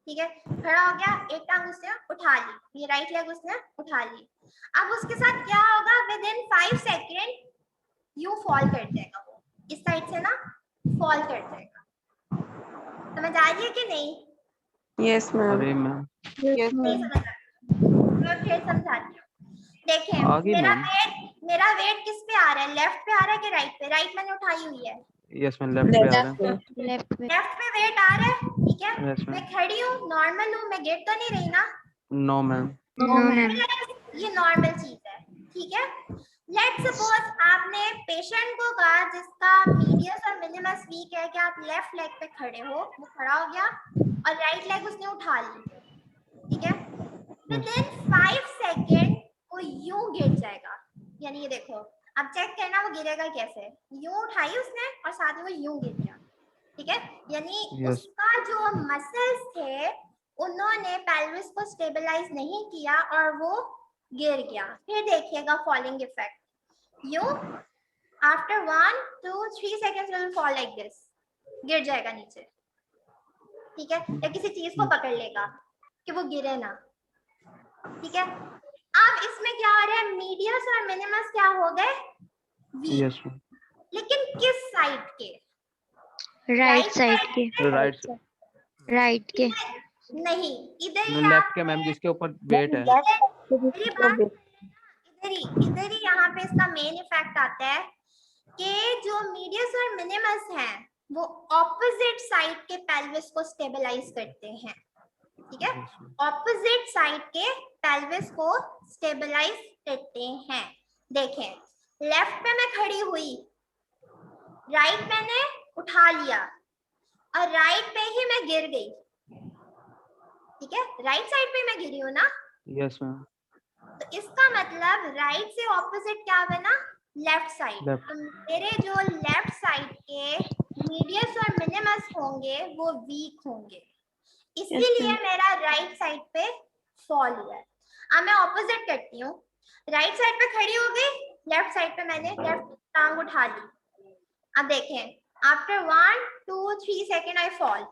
ठीक है, खड़ा हो गया, एक टांग उसने उठा ली, ये राइट लेग उसने उठा ली, अब उसके साथ क्या होगा, with in 5 second you fall कर जाएगा, वो इस साइड से ना फॉल कर जाएगा। समझ आ रही है कि नहीं? Yes ma'am. अरे मैम यस नहीं मैम। समझ आ रही, मैं फिर समझाती हूँ। देखें, आगे मैम। मेरा वेट किस पे आ रहा है, लेफ्ट पे आ रहा है कि राइट पे? राइट मैंने उठाई हुई है, यस मैम, लेफ्ट पे आ रहा है। लेफ्ट में। लेफ्ट पे वेट आ रहा है, ठीक है, यस मैं मैम। खड़ी हूँ, नॉर्मल हूँ, मैं गिर तो नहीं रही ना, नो मैम। No, ma'am. ये नॉर्मल चीज है। ठीक है, लेट्स सपोज आपने पेशेंट को कहा जिसका मीडियस और मिनिमस वीक है कि आप लेफ्ट लेग पे खड़े हो, वो खड़ा हो गया और राइट लेग उसने उठा ली, ठीक है, विद इन 5 सेकेंड वो यूं गिर जाएगा, यानी ये देखो, अब चेक करना वो गिरेगा कैसे, यूं उठाई उसने और साथ में वो यूं गिर गया, ठीक है, यानी उसका जो मसल्स थे उन्होंने पेल्विस को स्टेबलाइज नहीं किया और वो गिर गया। फिर देखिएगा falling effect, you after 1 2 3 seconds will fall like this, गिर जाएगा नीचे, ठीक है, या किसी चीज को पकड़ लेगा कि वो गिरे ना, ठीक है। अब इसमें क्या हो रहा है, मीडियस और मिनिमस क्या हो गए, वीक, यस मैम। लेकिन किस साइड के, राइट साइड के। राइट राइट के नहीं, इधर ही लेफ्ट के मैम, जिसके ऊपर वेट है। इधर ही यहाँ पे इसका मेन इफेक्ट आता है कि जो मीडियस और मिनिमस हैं वो ऑपोजिट साइड के पेल्विस को स्टेबलाइज करते हैं, ठीक है, ऑपोजिट साइड के पेल्विस को स्टेबलाइज करते हैं। देखें, लेफ्ट पे मैं खड़ी हुई, राइट मैंने उठा लिया और राइट पे ही मैं गिर गई, ठीक है, राइट साइड पे मैं गिरी हूँ ना, यस मैम। तो इसका मतलब राइट से ऑपोजिट क्या बना, लेफ्ट साइड। तो मेरे जो लेफ्ट साइड के मीडियस और मिनिमस होंगे वो वीक होंगे, इसीलिए मेरा राइट साइड पे फॉल हुआ है। अब मैं ऑपोजिट करती हूँ, राइट साइड पे खड़ी हो गई, लेफ्ट साइड पे मैंने लेफ्ट टांग उठा ली, अब देखें आफ्टर 1 2 3 सेकेंड आई फॉल,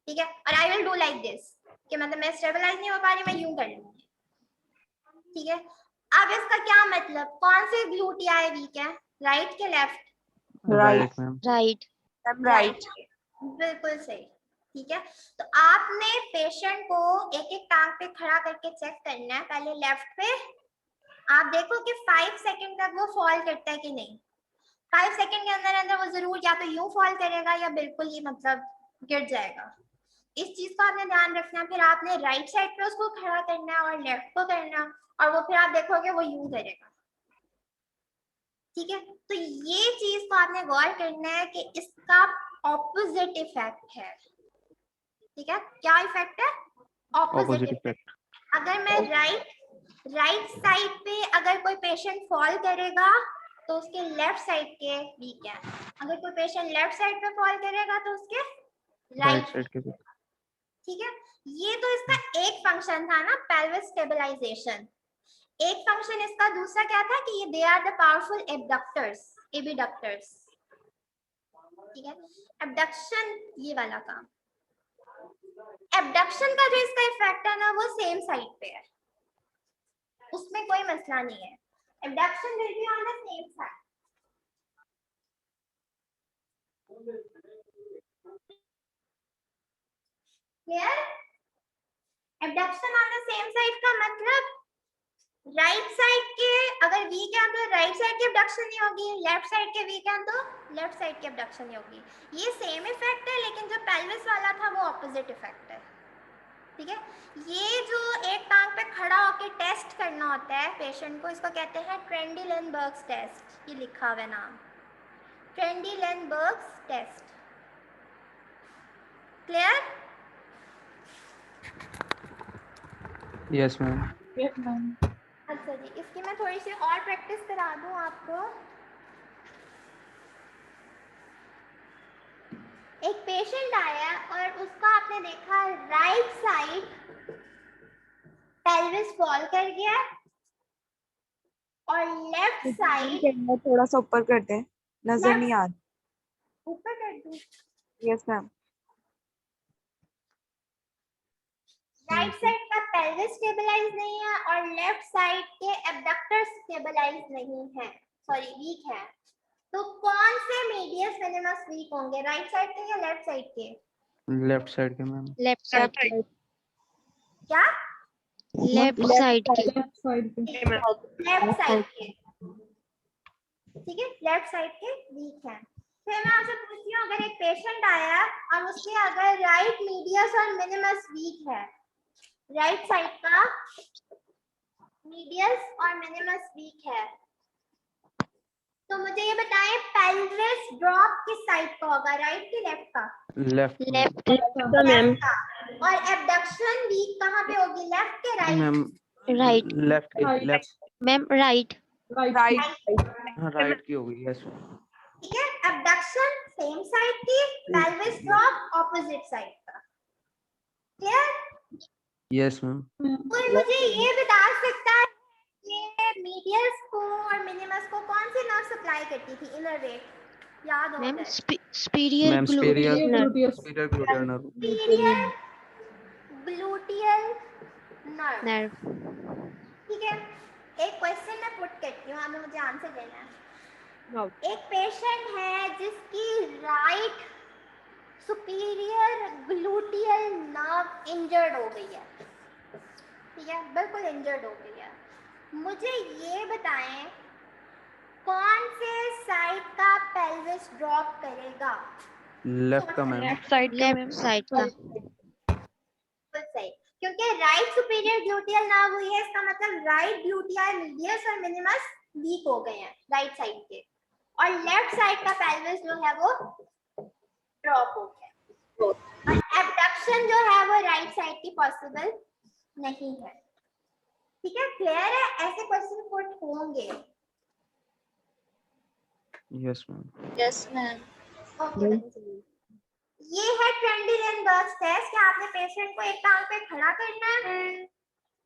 ठीक है, और I will do like this कि मतलब मैं स्टेबलाइज नहीं हो पा रही, मैं यूं कर लूंगी, ठीक है। अब इसका क्या मतलब, कौन से ग्लूटियाई वीक है, राइट के left? Right ma'am. Right. Right. बिल्कुल सही, ठीक है। तो आपने पेशेंट को एक एक टांग पे खड़ा करके चेक करना है, पहले लेफ्ट पे आप देखो कि 5 सेकंड तक वो फॉल करता है कि नहीं, 5 सेकंड के अंदर अंदर वो जरूर या तो यूं फॉल करेगा या बिल्कुल ही मतलब गिर जाएगा, इस चीज को आपने ध्यान रखना है। फिर आपने राइट साइड पे उसको खड़ा करना है और लेफ्ट को करना, और वो फिर आप देखोगे वो यूं करेगा। ठीक है, तो ये चीज को आपने गौर करना है कि इसका ऑपोजिट इफेक्ट है। ठीक है, क्या इफेक्ट है? Opposite opposite. इफेक्ट। अगर मैं राइट साइड पे अगर कोई पेशेंट फॉल करेगा तो उसके लेफ्ट साइड के वीक है, अगर कोई पेशेंट लेफ्ट साइड पे फॉल करेगा तो उसके राइट राइट। साइड के भी। ठीक है, ये तो इसका एक फंक्शन था ना, पेल्विस स्टेबलाइजेशन। एक फंक्शन इसका दूसरा क्या था कि ये they are the powerful abductors, abductors. ठीक है, एबडक्शन ये वाला काम। एबडक्शन का जो इसका इफेक्ट है ना वो सेम साइड पे है, उसमें कोई मसला नहीं है। Abduction will be on the same side. Clear? Abduction on the same side का मतलब राइट साइड के अगर वीक है तो राइट साइड की एबडक्शन नहीं होगी, लेफ्ट साइड के वीक है तो लेफ्ट साइड की एबडक्शन नहीं होगी। ये सेम इफेक्ट है, लेकिन जो पेल्विस वाला था वो ऑपोजिट इफेक्ट है। ठीक है, ये जो एक टांग पे खड़ा होकर टेस्ट करना होता है पेशेंट को, इसको कहते हैं ट्रेंडी-लेनबर्ग्स टेस्ट। ये लिखा हुआ है नाम, Trendelenburg's test. Clear? Yes ma'am. Yes, ma'am. अच्छा जी, इसकी मैं थोड़ी सी और प्रैक्टिस करा दूं आपको। एक पेशेंट आया और उसका आपने देखा राइट साइड पेल्विस फॉल कर गया और लेफ्ट साइड थोड़ा सा ऊपर करते हैं, नजर नहीं आ रही। ऊपर कर दूं। Yes ma'am. राइट साइड का पेल्विस स्टेबलाइज नहीं है और लेफ्ट साइड के एबडक्टर्स स्टेबलाइज नहीं है, सॉरी वीक है। तो कौन से मीडियस मिनिमस वीक होंगे, राइट साइड के या लेफ्ट साइड के? लेफ्ट साइड के मैम। लेफ्ट साइड के, क्या? लेफ्ट साइड के, Left side पे. लेफ्ट साइड के। ठीक है, लेफ्ट साइड के वीक है। फिर मैं आपसे पूछती हूँ, अगर एक पेशेंट आया और उसके अगर राइट मीडियस और मिनिमस वीक है, राइट साइड का मीडियस और मिनिमस वीक है, तो मुझे ये बताएं पेल्विस ड्रॉप किस साइड का होगा, राइट की लेफ्ट का? लेफ्ट लेफ्ट लेफ्ट का। और एबडक्शन वीक कहाँ पे होगी, लेफ्ट के राइट? मैम। राइट लेफ्ट की, लेफ्ट। Ma'am, right Right. हाँ राइट की होगी। Yes ma'am. ठीक है, एबडक्शन सेम साइड की, पेल्विस ड्रॉप ऑपोजिट साइड का। क्लियर? Yes ma'am. कोई मुझे ये बता सकता है ये मीडियस को और मिनिमस को कौन सी नर्व सप्लाई करती थी, इनर वेट? याद हो मैम, जाए। Superior ma'am superior Gluteus. Superior gluteal nerve. Superior gluteal nerve. Nerve. ठीक है, एक क्वेश्चन मैं पुट करती हूँ, हमें मुझे आंसर देना है। एक पेशेंट है जिसकी right superior gluteal nerve injured हो गई है। ठीक है, बिल्कुल इंजर्ड हो गई है। मुझे ये बताएं कौन से साइड का पेल्विस ड्रॉप करेगा? लेफ्ट का मैम। लेफ्ट साइड का, बिल्कुल सही, क्योंकि राइट सुपीरियर ग्लूटियल नर्व हुई है, इसका मतलब राइट ग्लूटियल मीडियस और मिनिमस वीक हो गए हैं राइट साइड के, और लेफ्ट साइड का पेल्विस जो है वो ड्रॉप हो गया। और एबडक्शन जो है वो राइट साइड की पॉसिबल नहीं है। ठीक है, क्लियर है? ऐसे क्वेश्चन पुट होंगे। Yes ma'am. Yes, ma'am. Okay, ये है ट्रेंडी-लेनबर्ग्स टेस्ट कि आपने पेशेंट को एक टांग पे खड़ा करना है,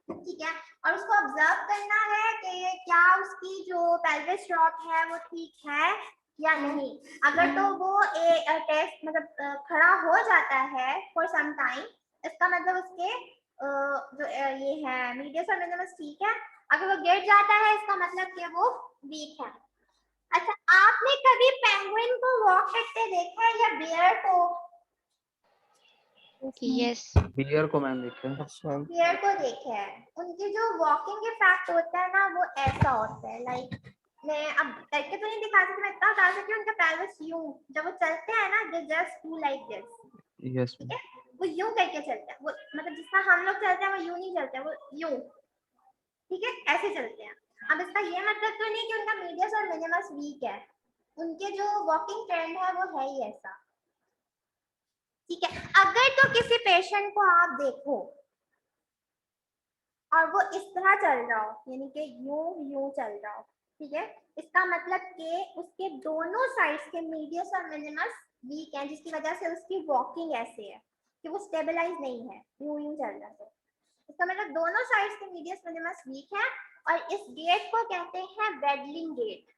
ठीक है, और उसको ऑब्जर्व करना है कि क्या उसकी जो पेल्विस ड्रॉप है वो ठीक है या नहीं। अगर तो वो टेस्ट मतलब खड़ा हो जाता है फॉर सम टाइम, इसका मतलब उसके जो ये है मीडियस और मिनिमस ठीक है। अगर वो गिर जाता है इसका मतलब कि वो वीक है। अच्छा, आपने कभी पेंगुइन को वॉक करते देखा है या बियर को? यस बियर को मैम देखते हैं। बियर को देखा है, उनकी जो वॉकिंग इफेक्ट होता है ना वो ऐसा होता है, लाइक मैं अब करके तो नहीं दिखा सकती, मैं इतना बता सकती हूँ उनका पेल्विस यूं जब वो चलते हैं ना, they just do like this. Yes ठीक मैम। है, वो यूं करके चलते हैं, वो मतलब जिसका हम लोग चलते हैं वो यूं नहीं चलते हैं, वो यूं, ठीक है, ऐसे चलते हैं। अब इसका ये मतलब तो नहीं कि उनका मीडियस और मिनिमस वीक है, उनके जो वॉकिंग ट्रेंड है वो है ही ऐसा, ठीक है। अगर तो किसी पेशेंट को आप देखो और वो इस तरह चल रहा हो, यानी कि यूं यूं चल रहा हो, ठीक है, इसका मतलब कि उसके दोनों साइड्स के मीडियस और मिनिमस वीक है, जिसकी वजह से उसकी वॉकिंग ऐसे है कि वो स्टेबलाइज नहीं है, यूं यूं चल रहा है। इसका मतलब दोनों साइड्स के मीडियस मिनिमस वीक है, और इस गेट को कहते हैं वेडलिंग गेट।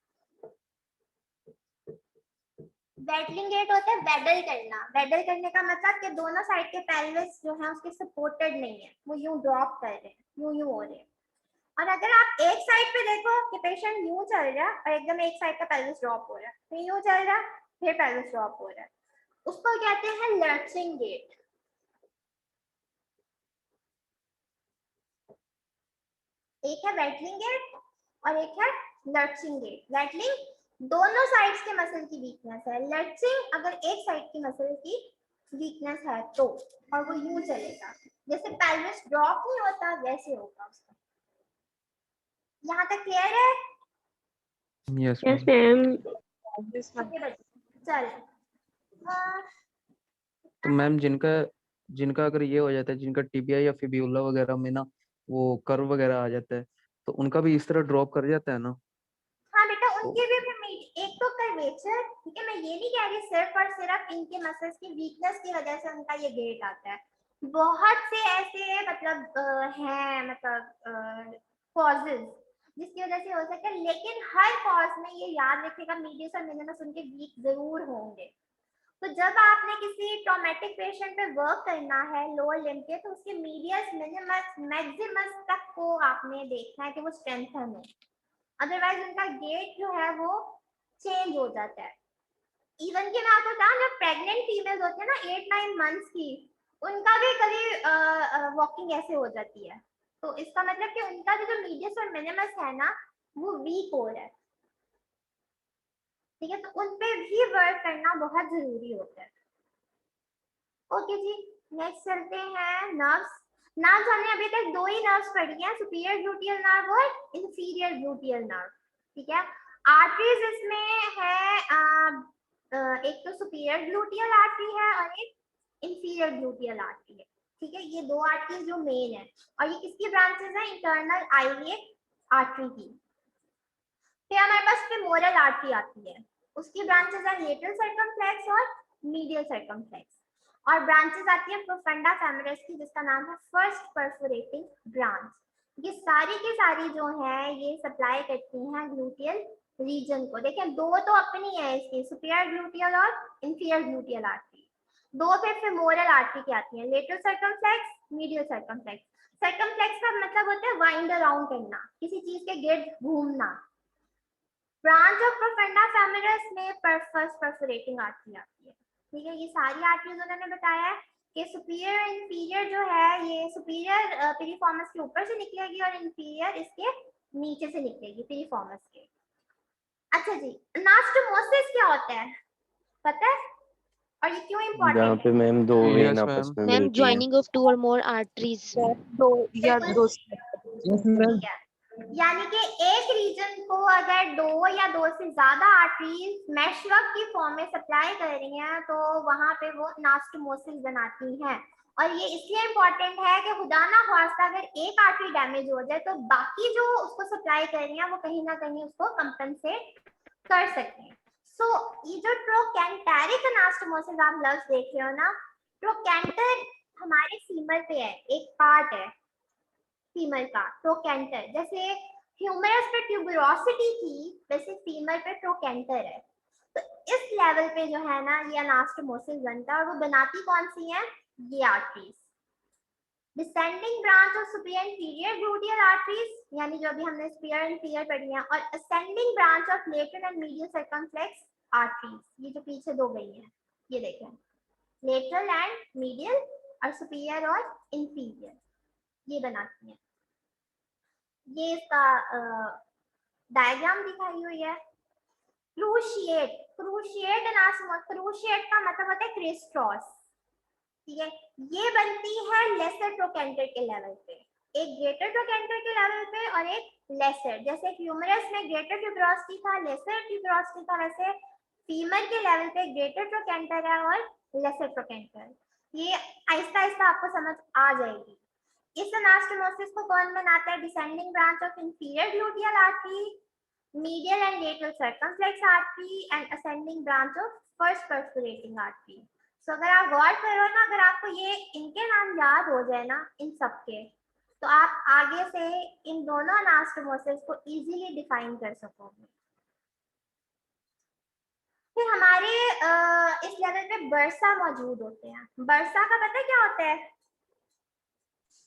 वेडलिंग गेट होता है वेडल करना। वेडल करने का मतलब कि दोनों साइड के पेल्विस जो है उसके सपोर्टेड नहीं है, वो यूं ड्रॉप कर रहे हैं, यूं यूं हो रहे हैं। और अगर आप एक साइड पे देखो कि पेशेंट यूं चल रहा है और एकदम एक साइड का पेल्विस ड्रॉप हो रहा है, फिर यूं चल रहा है फिर पेल्विस ड्रॉप हो रहा है, उसको कहते हैं लर्चिंग गेट। एक है वेडलिंग गेट और एक है लर्चिंग गेट। वेडलिंग दोनों साइड्स के मसल की वीकनेस है, लर्चिंग अगर एक साइड की मसल की वीकनेस है तो, और वो यूं चलेगा जैसे पेल्विस ड्रॉप नहीं होता वैसे होगा उसका। यहाँ तक क्लियर है? Yes yes ma'am. Ma'am. Okay बच्चे चल। तो मैम जिनका जिनका अगर ये हो जाता है, जिनका टिबिया या फिब्यूला वगैरह में ना वो कर्व वगैरह आ जाता है, तो उनका भी इस तरह ड्रॉप कर जाता है ना? हाँ बेटा, तो उनके भी एक तो कर्वेचर, ठीक है, मैं ये नहीं कह रही सिर्फ और सिर्फ इनके मसल्स की वीकनेस की वजह से उनका ये गेट आता है। बहुत से ऐसे मतलब हैं, मतलब कॉजेज जिसकी वजह से हो सकता है, लेकिन हर कॉज में ये याद रखेगा मीडियस और मिनिमस उनके वीक जरूर होंगे। तो जब आपने किसी ट्रॉमेटिक पेशेंट पे वर्क करना है लोअर लिम्ब के, तो उसके मीडियस मिनिमस मैक्सिमस तक को आपने देखना है कि वो स्ट्रेंथन हो, अदरवाइज उनका गेट जो है वो चेंज हो जाता है। इवन कि मैं आपको बताऊं, जब प्रेग्नेंट फीमेल्स होती है ना 8-9 मंथ्स की, उनका भी कभी वॉकिंग ऐसे हो जाती है। तो इसका मतलब कि उनका जो मीडियस और मिनिमस है ना वो वीक हो रहा है, ठीक है, तो उन पे भी वर्क करना बहुत जरूरी होता है। ओके जी, नेक्स्ट चलते हैं नर्व्स। नर्व्स हमने अभी तक दो ही नर्व्स पढ़ी हैं, सुपीरियर ग्लूटियल नर्व और इंफीरियर ग्लूटियल नर्व, ठीक है। आर्टरीज इसमें है एक तो सुपीरियर ग्लूटियल आर्टरी है और एक इंफीरियर ग्लूटियल आर्टरी है, ठीक है। ये दो आर्टरीज जो मेन है, और ये किसकी ब्रांचेस हैं? इंटरनल आइलियक आर्टरी की। फिर हमारे पास फेमोरल आर्टरी आती है, उसकी ब्रांचेस है लेटरल सर्कमफ्लेक्स और मीडियल सर्कमफ्लेक्स, और ब्रांचेस आती है प्रोफंडा फेमोरिस की, जिसका नाम है फर्स्ट परफोरेटिंग ब्रांच। ये सारी की सारी जो है ये सप्लाई करती हैं ग्लूटियल रीजन को। देखें दो तो अपनी है इसकी, सुपीरियर ग्लूटियल और इंफीरियर ग्लूटियल आर्टरी। दो फिर फेमोरल आर्टरी की आती है, lateral circumflex, medial circumflex. Circumflex का मतलब होता है वाइंड अराउंड करना, किसी चीज के गिर्द घूमना। ब्रांच ऑफ प्रोफंडा फेमोरिस में फर्स्ट परफोरेटिंग आर्टरी आती है, ठीक है। ये सारी आर्टरीज उन्होंने बताया है कि सुपीरियर इंफीरियर जो है ये सुपीरियर पिरिफॉर्मस के ऊपर से निकलेगी और इंफीरियर इसके नीचे से निकलेगी पिरिफॉर्मस के। अच्छा जी, अनास्टोमोसिस क्या होता है पता है, और ये क्यों जहाँ इम्पोर्टेंट पे है? मैम दो Yes, वेन ma'am. आपस में मैम मिलती हैं। Joining of 2 or more arteries। दो या दो ठीक है, यानी कि एक रीजन को अगर दो या दो से ज्यादा आर्टरीज मेशवर्क की फॉर्म में सप्लाई कर रही हैं तो वहां पे वो अनास्टोमोसिस बनाती हैं। और ये इसलिए इम्पोर्टेंट है कि खुदा ना खास्ता अगर एक आर्टरी डैमेज हो जाए तो बाकी जो उसको सप्लाई कर रही हैं वो कहीं ना कहीं उसको कंपनसेट कर सकें। सो ये जो ट्रोकैंटेरिक अनास्टोमोसिस आप लफ्ज देख रहे हो ना, ट्रोकैंटर हमारे फीमर पे है, एक पार्ट है फीमर का ट्रोकैंटर। जैसे ह्यूमरस पे ट्यूबरोसिटी थी, वैसे फीमर पे ट्रोकैंटर है। तो इस लेवल पे जो है ना ये अनास्टोमोसिस बनता है, और वो बनाती कौन सी है? ये arteries. Descending branch of superior inferior gluteal arteries, यानी जो अभी हमने सुपीरियर इंफीरियर पढ़ी है, और ascending branch of lateral and medial circumflex arteries, ये जो पीछे दो गई हैं ये देखें, लेटरल एंड मीडियल और सुपीरियर और इंफीरियर, ये बनाती हैं। ये इसका डायग्राम दिखाई हुई है। क्रूशिएट, क्रूशिएट अनास्टोमोसिस, क्रूशिएट का मतलब होता है क्रिस क्रॉस, ठीक है, ये बनती है लेसर ट्रोकेंटर के लेवल पे, एक ग्रेटर ट्रोकेंटर के लेवल पे और एक लेसर। जैसे ह्यूमरस में ग्रेटर ट्यूबरोसिटी था, लेसर ट्यूबरोसिटी था, वैसे फीमर के लेवल पे ग्रेटर ट्रोकेंटर है और लेसर ट्रोकेंटर। ये आहिस्ता आहिस्ता आपको समझ आ जाएगी। इस अनास्टोमोसिस को कौन बनाता है? Descending branch of inferior gluteal artery, medial and lateral circumflex artery and ascending branch of first perforating artery. So अगर आप गौर करो ना, अगर आपको ये इनके नाम याद हो जाए ना इन सब के, तो आप आगे से इन दोनों अनास्टोमोसिस को इजीली डिफाइन कर सकोगे। फिर हमारे इस लेवल पे बर्सा मौजूद होते हैं। बर्सा का पता है क्या होता है?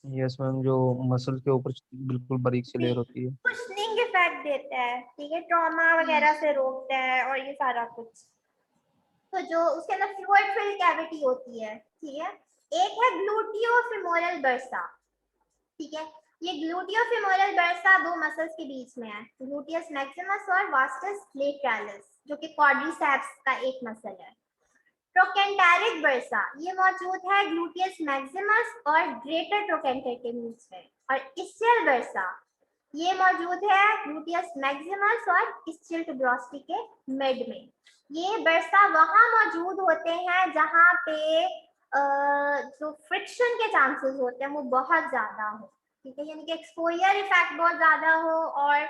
यस मैम, जो मसल के ऊपर बिल्कुल बारीक सी लेयर होती है। कुशनिंग इफेक्ट देता है, ठीक है, ट्रॉमा वगैरह से रोकता है और ये सारा कुछ। तो जो उसके अंदर फ्लूइड फिल्ड कैविटी होती है, ठीक है। एक है ग्लूटियोफेमोरल बर्सा, ठीक है। ये ग्लूटियोफेमोरल बर्सा दो मसल्स के बीच में है, ग्लूटियस मैक्सिमस और वास्टस लेटरालिस, जो कि क्वाड्रिसेप्स का एक मसल है। ट्रोकेंटेरिक बर्सा ये मौजूद है ग्लूटियस मैक्सिमस और ग्रेटर ट्रोकेंटर के बीच में। और इस्चियल बर्सा ये मौजूद है ग्लूटियस मैक्सिमस और इस्चियल ट्यूबरोसिटी के मिड में। ये बर्सा वहां मौजूद होते हैं जहां पे जो फ्रिक्शन के चांसेस होते हैं वो बहुत ज्यादा हो, ठीक है, यानी कि एक्सपोजर इफेक्ट बहुत ज्यादा हो और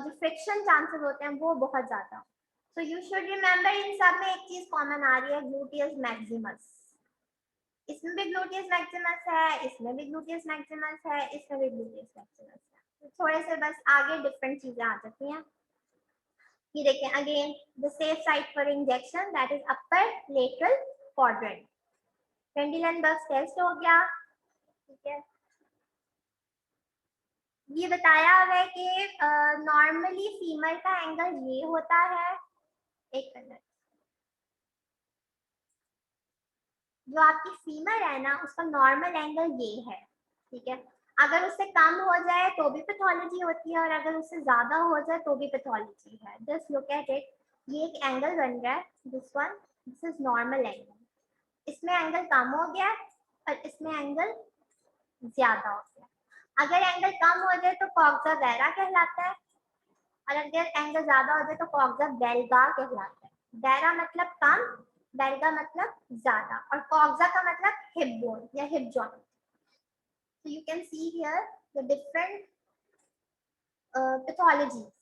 जो फ्रिक्शन चांसेस होते हैं वो बहुत ज्यादा हो। So you should remember इन सब में एक चीज कॉमन आ रही है, ग्लूटियस मैक्सिमस। इसमें भी ग्लूटियस मैक्सिमस है, इसमें भी ग्लूटियस मैक्सिमस है, इसमें भी ग्लूटियस मैक्सिमस है। तो थोड़े से बस आगे डिफरेंट चीजें आ जाती हैं। ये देखें again, the safe site for injection that is upper lateral quadrant. Trendelenburg's test हो गया, ठीक है। ये बताया हुआ है कि नॉर्मली फीमेल का एंगल ये होता है, एक मिनट, जो आपकी फीमर है ना उसका नॉर्मल एंगल ये है, ठीक है। अगर उससे कम हो जाए तो भी पैथोलॉजी होती है और अगर उससे ज्यादा हो जाए तो भी पैथोलॉजी है। जस्ट लुक एट इट, ये एक एंगल बन रहा है, this one, this is normal angle. इसमें एंगल कम हो गया और इसमें एंगल ज्यादा हो गया। अगर एंगल कम हो जाए तो कॉक्सा वैरा कहलाता है और अगर एंगल ज्यादा हो जाए तो कॉक्सा बेल्गा कहलाता है। वैरा मतलब कम, बेल्गा मतलब ज्यादा और कॉक्सा का मतलब हिप बोन या hip joint. So you can see here the different pathologies.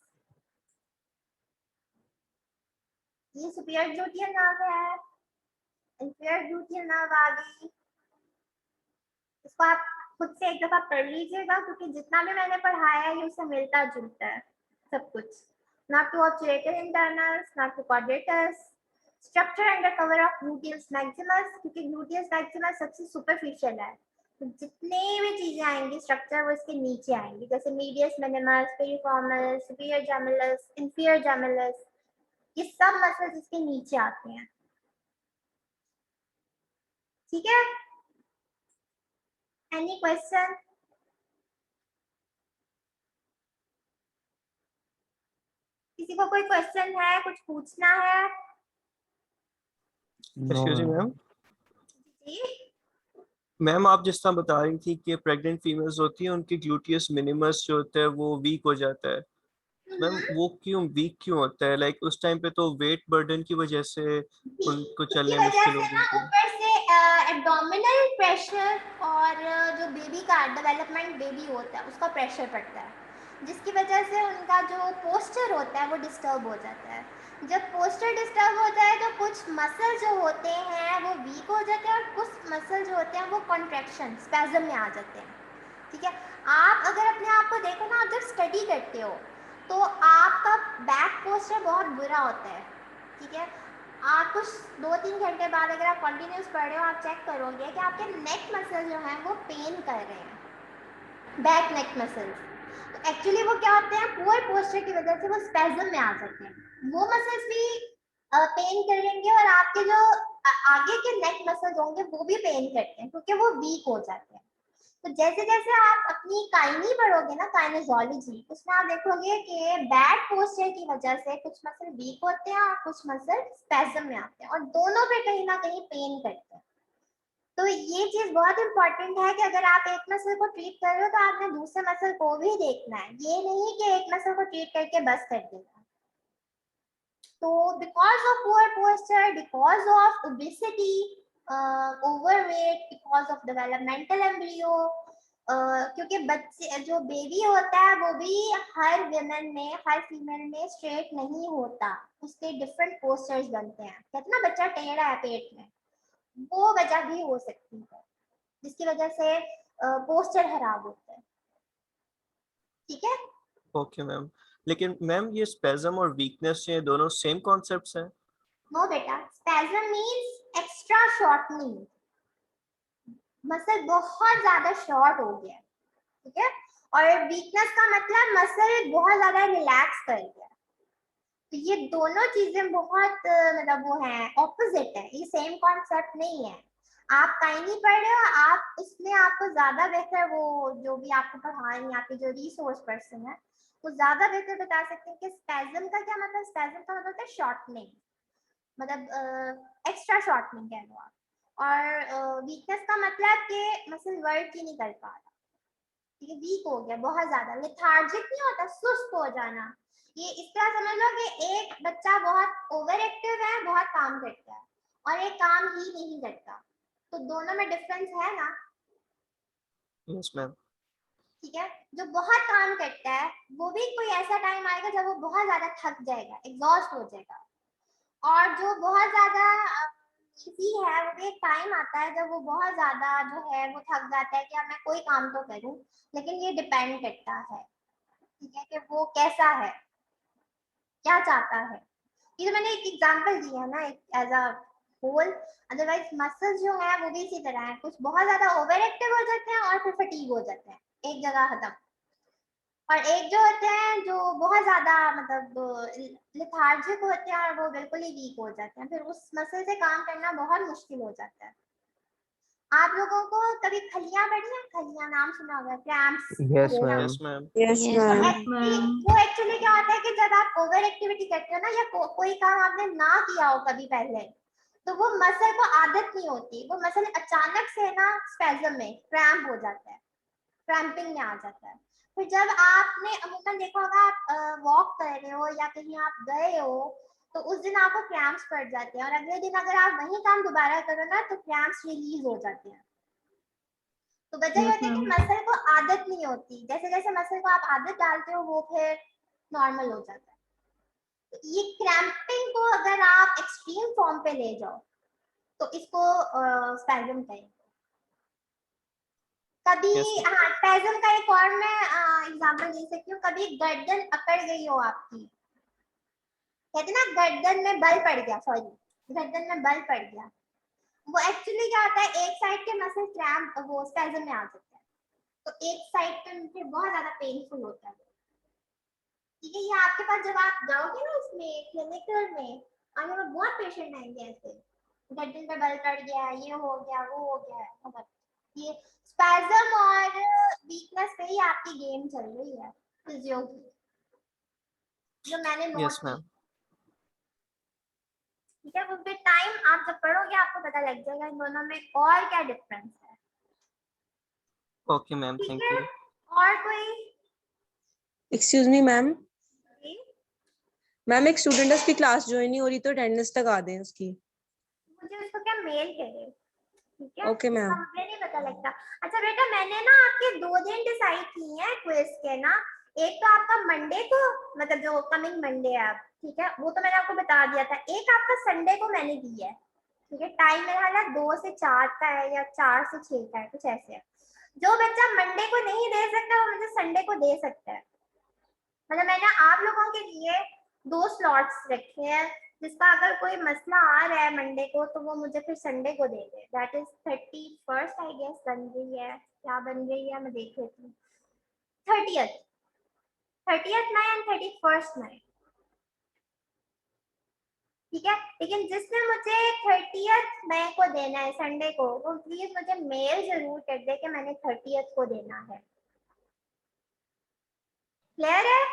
ये सुपीरियर ग्लूटियल नर्व है, इंफीरियर ग्लूटियल नर्व आ गई। इसको आप खुद से एक दफा पढ़ लीजिएगा क्योंकि जितना भी मैंने पढ़ाया है ये उससे मिलता जुलता है सब कुछ। Not to obturator internals, not to quadratus. Structure under cover of gluteus maximus, क्योंकि gluteus maximus सबसे सुपरफिशियल है, तो जितने भी चीजें आएंगी स्ट्रक्चर वो इसके नीचे आएंगी, जैसे मीडियस मिनिमस, पेरिफॉर्मस, सुपीरियर जेमिलस, इंफीरियर जेमिलस, ये सब मसल्स इसके नीचे आते हैं, ठीक है। Any question? किसी को कोई क्वेश्चन है, कुछ पूछना है? एक्सक्यूज मी मैम, जी मैम आप जिस तरह बता रही थी कि प्रेग्नेंट फीमेल्स होती हैं उनकी ग्लूटियस मिनिमस जो होता है वो वीक हो जाता है, मैम वो क्यों वीक क्यों होता है? लाइक उस टाइम पे तो वेट बर्डन की वजह से उनको उसकी चलने वजह मुश्किल से हो ना गई थी। ऊपर से एब्डोमिनल प्रेशर और जो बेबी का डेवलपमेंट बेबी होता है उसका प्रेशर पड़ता है, जिसकी वजह से उनका जो पोस्चर होता है वो डिस्टर्ब हो जाता है। जब पोस्चर डिस्टर्ब होता है तो कुछ मसल जो होते हैं वो वीक हो जाते हैं और कुछ मसल जो होते हैं वो कॉन्ट्रैक्शन स्पैज़म में आ जाते हैं, ठीक है। आप अगर अपने आप को देखो ना, आप जब स्टडी करते हो तो आपका बैक पोस्चर बहुत बुरा होता है, ठीक है। आप कुछ 2-3 घंटे बाद अगर आप कंटिन्यूस पढ़ रहे हो आप चेक करोगे कि आपके नेक मसल जो हैं वो पेन कर रहे हैं, बैक नेक मसल्स। तो एक्चुअली वो क्या होते हैं, पुअर पोस्चर की वजह से वो स्पैज़म में आ जाते हैं, वो मसल्स भी पेन करेंगे और आपके जो आगे के नेक मसल्स होंगे वो भी पेन करते हैं क्योंकि वो वीक हो जाते हैं। तो जैसे जैसे आप अपनी काइनी पढ़ोगे ना, काइनेजोलॉजी, उसमें आप देखोगे कि बैड पोस्चर की वजह से कुछ मसल वीक होते हैं और कुछ मसल स्पैज़म में आते हैं और दोनों पे कहीं ना कहीं पेन करते हैं, तो ये चीज बहुत इंपॉर्टेंट है कि अगर आप एक मसल को ट्रीट कर रहे हो तो आपने दूसरे मसल को भी देखना है, ये नहीं कि एक मसल को ट्रीट करके बस कर देना। तो because of poor posture, because of obesity, overweight, because of developmental embryo, क्योंकि बच्चे जो बेबी होता है वो भी हर विमेन में, हर फीमेल में स्ट्रेट नहीं होता, उसके डिफरेंट पोस्चर्स बनते हैं। कहते ना बच्चा टेढ़ा है पेट में, वो वजह भी हो सकती है जिसकी वजह से पोस्चर खराब होता है। ठीक है? ओके मैम, लेकिन मैम ये स्पेज़म और वीकनेस ये दोनों सेम कॉन्सेप्ट्स हैं? नो बेटा, spasm means extra shortening, muscle बहुत ज्यादा शॉर्ट हो गया, ठीक है? और वीकनेस का मतलब मसल बहुत ज्यादा रिलैक्स कर गया। तो ये दोनों चीजें बहुत मतलब वो हैं, ऑपोजिट है, ये सेम कॉन्सेप्ट नहीं है। आप कहीं नहीं पढ़ रहे हो, आप इसमें आपको ज्यादा बेहतर वो जो भी आपको पढ़ा रही है, आपके जो रिसोर्स पर्सन है वो ज्यादा बेहतर बता सकते हैं कि स्पैज़म का क्या मतलब। स्पैज़म का मतलब है शॉर्टनिंग, मतलब एक्स्ट्रा शॉर्टनिंग कह लो आप। और वीकनेस का मतलब कि मसल वर्क ही नहीं कर पा रहा, ठीक है, वीक हो गया बहुत ज्यादा। लेथार्जिक नहीं होता, सुस्त हो जाना। ये इस तरह समझ लो कि एक बच्चा बहुत ओवर एक्टिव है, बहुत काम करता है, और एक काम ही नहीं करता, तो दोनों में डिफरेंस है ना। Yes ma'am. ठीक है, जो बहुत काम करता है वो भी कोई ऐसा टाइम आएगा जब वो बहुत ज्यादा थक जाएगा, एग्जॉस्ट हो जाएगा। और जो बहुत ज्यादा इजी है वो भी एक टाइम आता है जब वो बहुत ज्यादा जो है वो थक जाता है कि अब मैं कोई काम तो करूं, लेकिन ये डिपेंड करता है, ठीक है, कि वो कैसा है, क्या चाहता है। ये तो मैंने एक एग्जांपल दिया है ना, एक as a whole. Otherwise muscles जो है वो भी इसी तरह है, कुछ बहुत ज्यादा ओवर एक्टिव हो जाते हैं और फिर फटीग हो जाते हैं, एक जगह खत्म। और एक जो होते हैं जो बहुत ज्यादा मतलब लेथार्जिक होते हैं और वो बिल्कुल ही वीक हो जाते हैं, फिर उस मसल से काम करना बहुत मुश्किल हो जाता है। आप लोगों को कभी खलियां पढ़ी हैं? खलियां नाम सुना होगा, cramps. Yes ma'am. Yes ma'am. Yes Yes, ma'am. ma'am. वो एक्चुअली क्या होता है कि जब आप ओवर एक्टिविटी करते हो ना, या कोई काम आपने ना किया हो कभी पहले, तो वो मसल को आदत नहीं होती, वो मसल अचानक से ना स्पैज़म में क्रैम्प हो जाता है, क्रैम्पिंग में आ जाता है। फिर जब आपने अमूमन देखा होगा, आप वॉक कर रहे हो या कहीं आप गए हो, तो उस दिन आपको क्रैम्प्स पड़ जाते हैं, और अगले दिन अगर आप वही काम दोबारा करो ना तो क्रैम्प्स रिलीज हो जाते हैं। तो वजह ये होती है कि मसल को आदत नहीं होती, जैसे जैसे मसल को आप आदत डालते हो वो फिर नॉर्मल हो जाता है। तो ये क्रैम्पिंग को अगर आप एक्सट्रीम फॉर्म पे ले जाओ तो इसको स्पैज़म कहेंगे। कभी Yes, ma'am. हाँ, स्पैज़म का एक और मैं एग्जांपल दे सकती हूँ। कभी गर्दन अकड़ गई हो आपकी, कहते ना गर्दन में बल पड़ गया, सॉरी, गर्दन में बल पड़ गया, वो एक्चुअली क्या होता है, एक साइड के मसल क्रैम्प वो स्पैज़म में आ जाता है, तो एक साइड पे मुझे बहुत ज्यादा पेनफुल होता है। ठीक है, ये आपके पास जब आप जाओगे ना उसमें क्लिनिकल में, आगे में बहुत पेशेंट आएंगे ऐसे, गर्दन पे बल पड़ गया, ये हो गया, वो हो गया, मतलब ये स्पैज़म और वीकनेस पे ही आपकी गेम चल रही है फिजियो की, जो मैंने नोट Yes, की। ma'am. ठीक है, उस टाइम आप जब पढ़ोगे आपको पता लग जाएगा इन दोनों में और क्या डिफरेंस है। Okay, ma'am. ठीक Thank है, you. और कोई? एक्सक्यूज मी मैम, जी? मैम एक स्टूडेंट है, उसकी क्लास ज्वाइन नहीं हो रही तो अटेंडेंस लगा दें उसकी। मुझे उसको क्या मेल करे, ठीक है? Okay ma'am. मुझे नहीं पता लगता। अच्छा बेटा, मैंने ना आपके 2 दिन डिसाइड किए हैं क्विज के ना। एक तो आपका मंडे को, मतलब जो कमिंग मंडे है आप, ठीक है, वो तो मैंने आपको बता दिया था। एक आपका संडे को मैंने दी है, ठीक है, टाइम मेरा हाल 2 से 4 का है या 4 से 6 का है, कुछ ऐसे है। जो बच्चा मंडे को नहीं दे सकता वो मुझे संडे को दे सकता है। मतलब मैंने आप लोगों के लिए 2 स्लॉट्स रखे हैं, जिसका अगर कोई मसला आ रहा है मंडे को तो वो मुझे फिर संडे को दे दे। That is 31st I guess बन रही है, क्या बन रही है मैं देख लेती हूँ। 30th मई एंड 31st मई, ठीक है। लेकिन जिसने मुझे 30th मई को देना है संडे को, वो प्लीज मुझे मेल जरूर कर दे कि मैंने 30th को देना है। क्लियर है?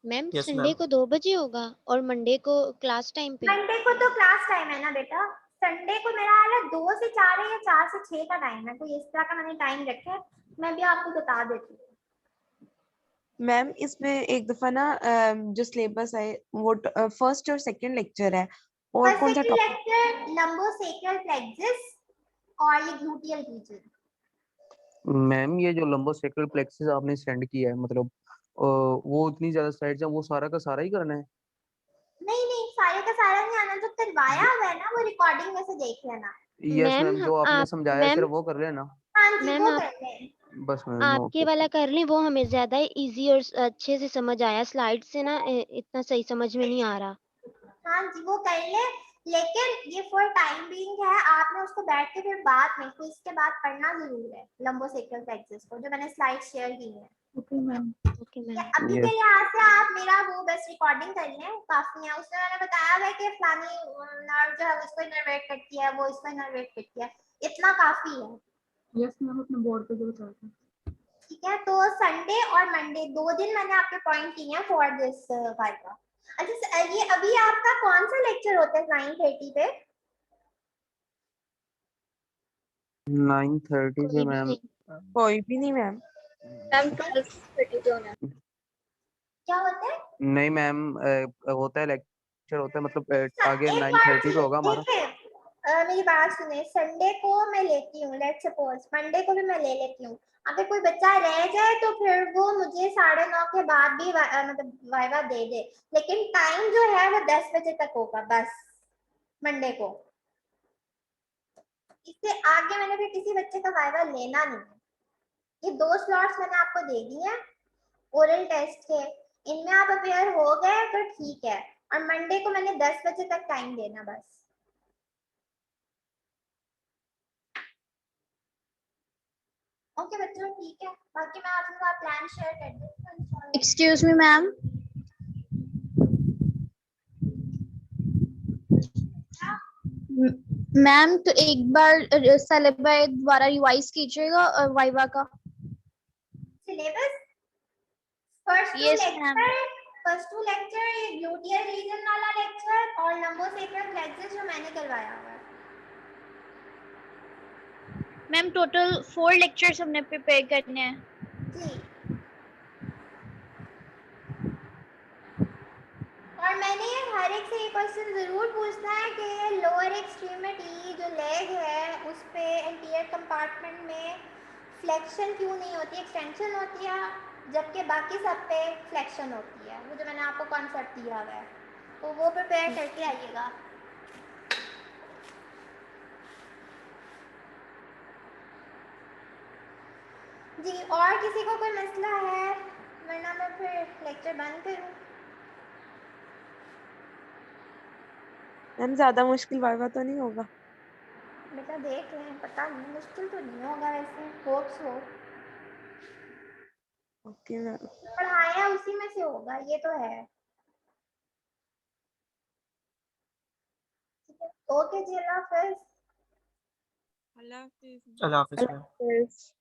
Ma'am Yes, Sunday ma'am. को 2 बजे होगा और मंडे को क्लास टाइम पे। मंडे को तो क्लास टाइम है ना बेटा, संडे को मेरा आ रहा है 2 से 4 है या 4 से 6 का टाइम है, कोई इस तरह का मैंने टाइम रखा है, मैं भी आपको बता देती हूँ। मैम इसमें एक दफा ना जो सिलेबस है वो फर्स्ट और सेकंड लेक्चर है और फर्स्ट कौन सा second topic? Lecture lumbosacral plexus और ये ग्लूटियल रीजन। मैम ये जो लंबोसेक्रल प्लेक्सस आपने सेंड किया है मतलब वो इतनी ज्यादा साइड्स हैं, वो सारा का सारा ही करना है? नहीं नहीं, सारे का सारा नहीं आना, जो करवाया हुआ है ना वो रिकॉर्डिंग में से देख लेना। यस मैम मैम, जो आपने आप समझाया मैम सिर्फ वो कर लेना। हाँ जी मैम वो आप कर लें। बस मैम आपके ओके। वाला कर लें, वो हमें ज्यादा इजी और अच्छे से समझ आया, स्लाइड से ना इतना सही समझ में नहीं आ रहा। हाँ जी वो कर ले, लेकिन ये फॉर टाइम बीइंग है, आपने उसको बैठ के फिर बाद में क्विज के बाद पढ़ना जरूर है लंबोसेक्रल प्लेक्सस को, जो मैंने स्लाइड शेयर की है। Okay ma'am. अभी के यस लिहाज से आप मेरा वो बस रिकॉर्डिंग कर लें, काफी है। उसमें मैंने बताया हुआ है कि फलानी नर्व जो है उसको इनर्वेट करती है, वो इसको इनर्वेट करती है, इतना काफी है। यस मैम, अपने बोर्ड पे जो बताया था। ठीक है, तो संडे और मंडे 2 दिन मैंने आपके पॉइंट किए हैं फॉर दिस वाइवा। अच्छा ये अभी आपका कौन सा लेक्चर होता है 9:30 पे? 9:30 पे कोई भी मैम। नहीं। कोई भी नहीं मैम। मैम 12:30 पे होना है। क्या होता है? नहीं मैम, होता है लेक्चर होता है मतलब आगे एक 9:30 पे होगा हमारा। देखिए मेरी बात सुने, संडे को मैं लेती हूँ, लेट सपोज मंडे को भी मैं ले लेती हूँ। अगर कोई बच्चा रह जाए तो फिर वो मुझे 9:30 के बाद भी मतलब वाइवा दे दे, लेकिन टाइम जो है वो 10 बजे तक होगा बस मंडे को। इससे आगे मैंने फिर किसी बच्चे का वाइवा लेना नहीं है। ये 2 स्लॉट्स मैंने आपको दे दिए हैं ओरल टेस्ट के, इनमें आप अपेयर हो गए तो ठीक है, और मंडे को मैंने 10 बजे तक टाइम देना बस। ओके बच्चों ठीक है, बाकी मैं आप लोगों का प्लान शेयर कर देती हूँ इंशाल्लाह। एक्सक्यूज मी मैम, मैम तो एक बार सिलेबस दोबारा रिवाइज कीजिएगा वाइवा का। Syllabus first two yes ma'am. Lecture ये ग्लूटियल रीजन वाला लेक्चर और लंबोसेक्रल प्लेक्सस जो मैंने करवाया हुआ है। मैम टोटल 4 लेक्चर्स हमने प्रिपेयर करने हैं। जी, और मैंने हर एक से ये क्वेश्चन जरूर पूछना है कि लोअर एक्सट्रीमिटी जो लेग है उस पे एंटीरियर कंपार्टमेंट में फ्लेक्शन क्यों नहीं होती, एक्सटेंशन होती है, जबकि बाकी सब पे फ्लेक्शन होती है, वो जो मैंने आपको कॉन्सेप्ट दिया हुआ है, तो वो प्रिपेयर करके आइएगा। जी, और किसी को कोई मसला है, वरना मैं फिर लेक्चर बंद करूँ। मैम ज्यादा मुश्किल वाइवा तो नहीं होगा? बेटा देख लें, पता नहीं, मुश्किल तो नहीं होगा वैसे, होप्स हो। Okay ma'am. पढ़ाया उसी में से होगा, ये तो है। ठीक है, ओके जी, अल्लाह हाफिज। अल्लाह हाफिज। अल्लाह हाफिज अल्लाह मैम। हाफिज।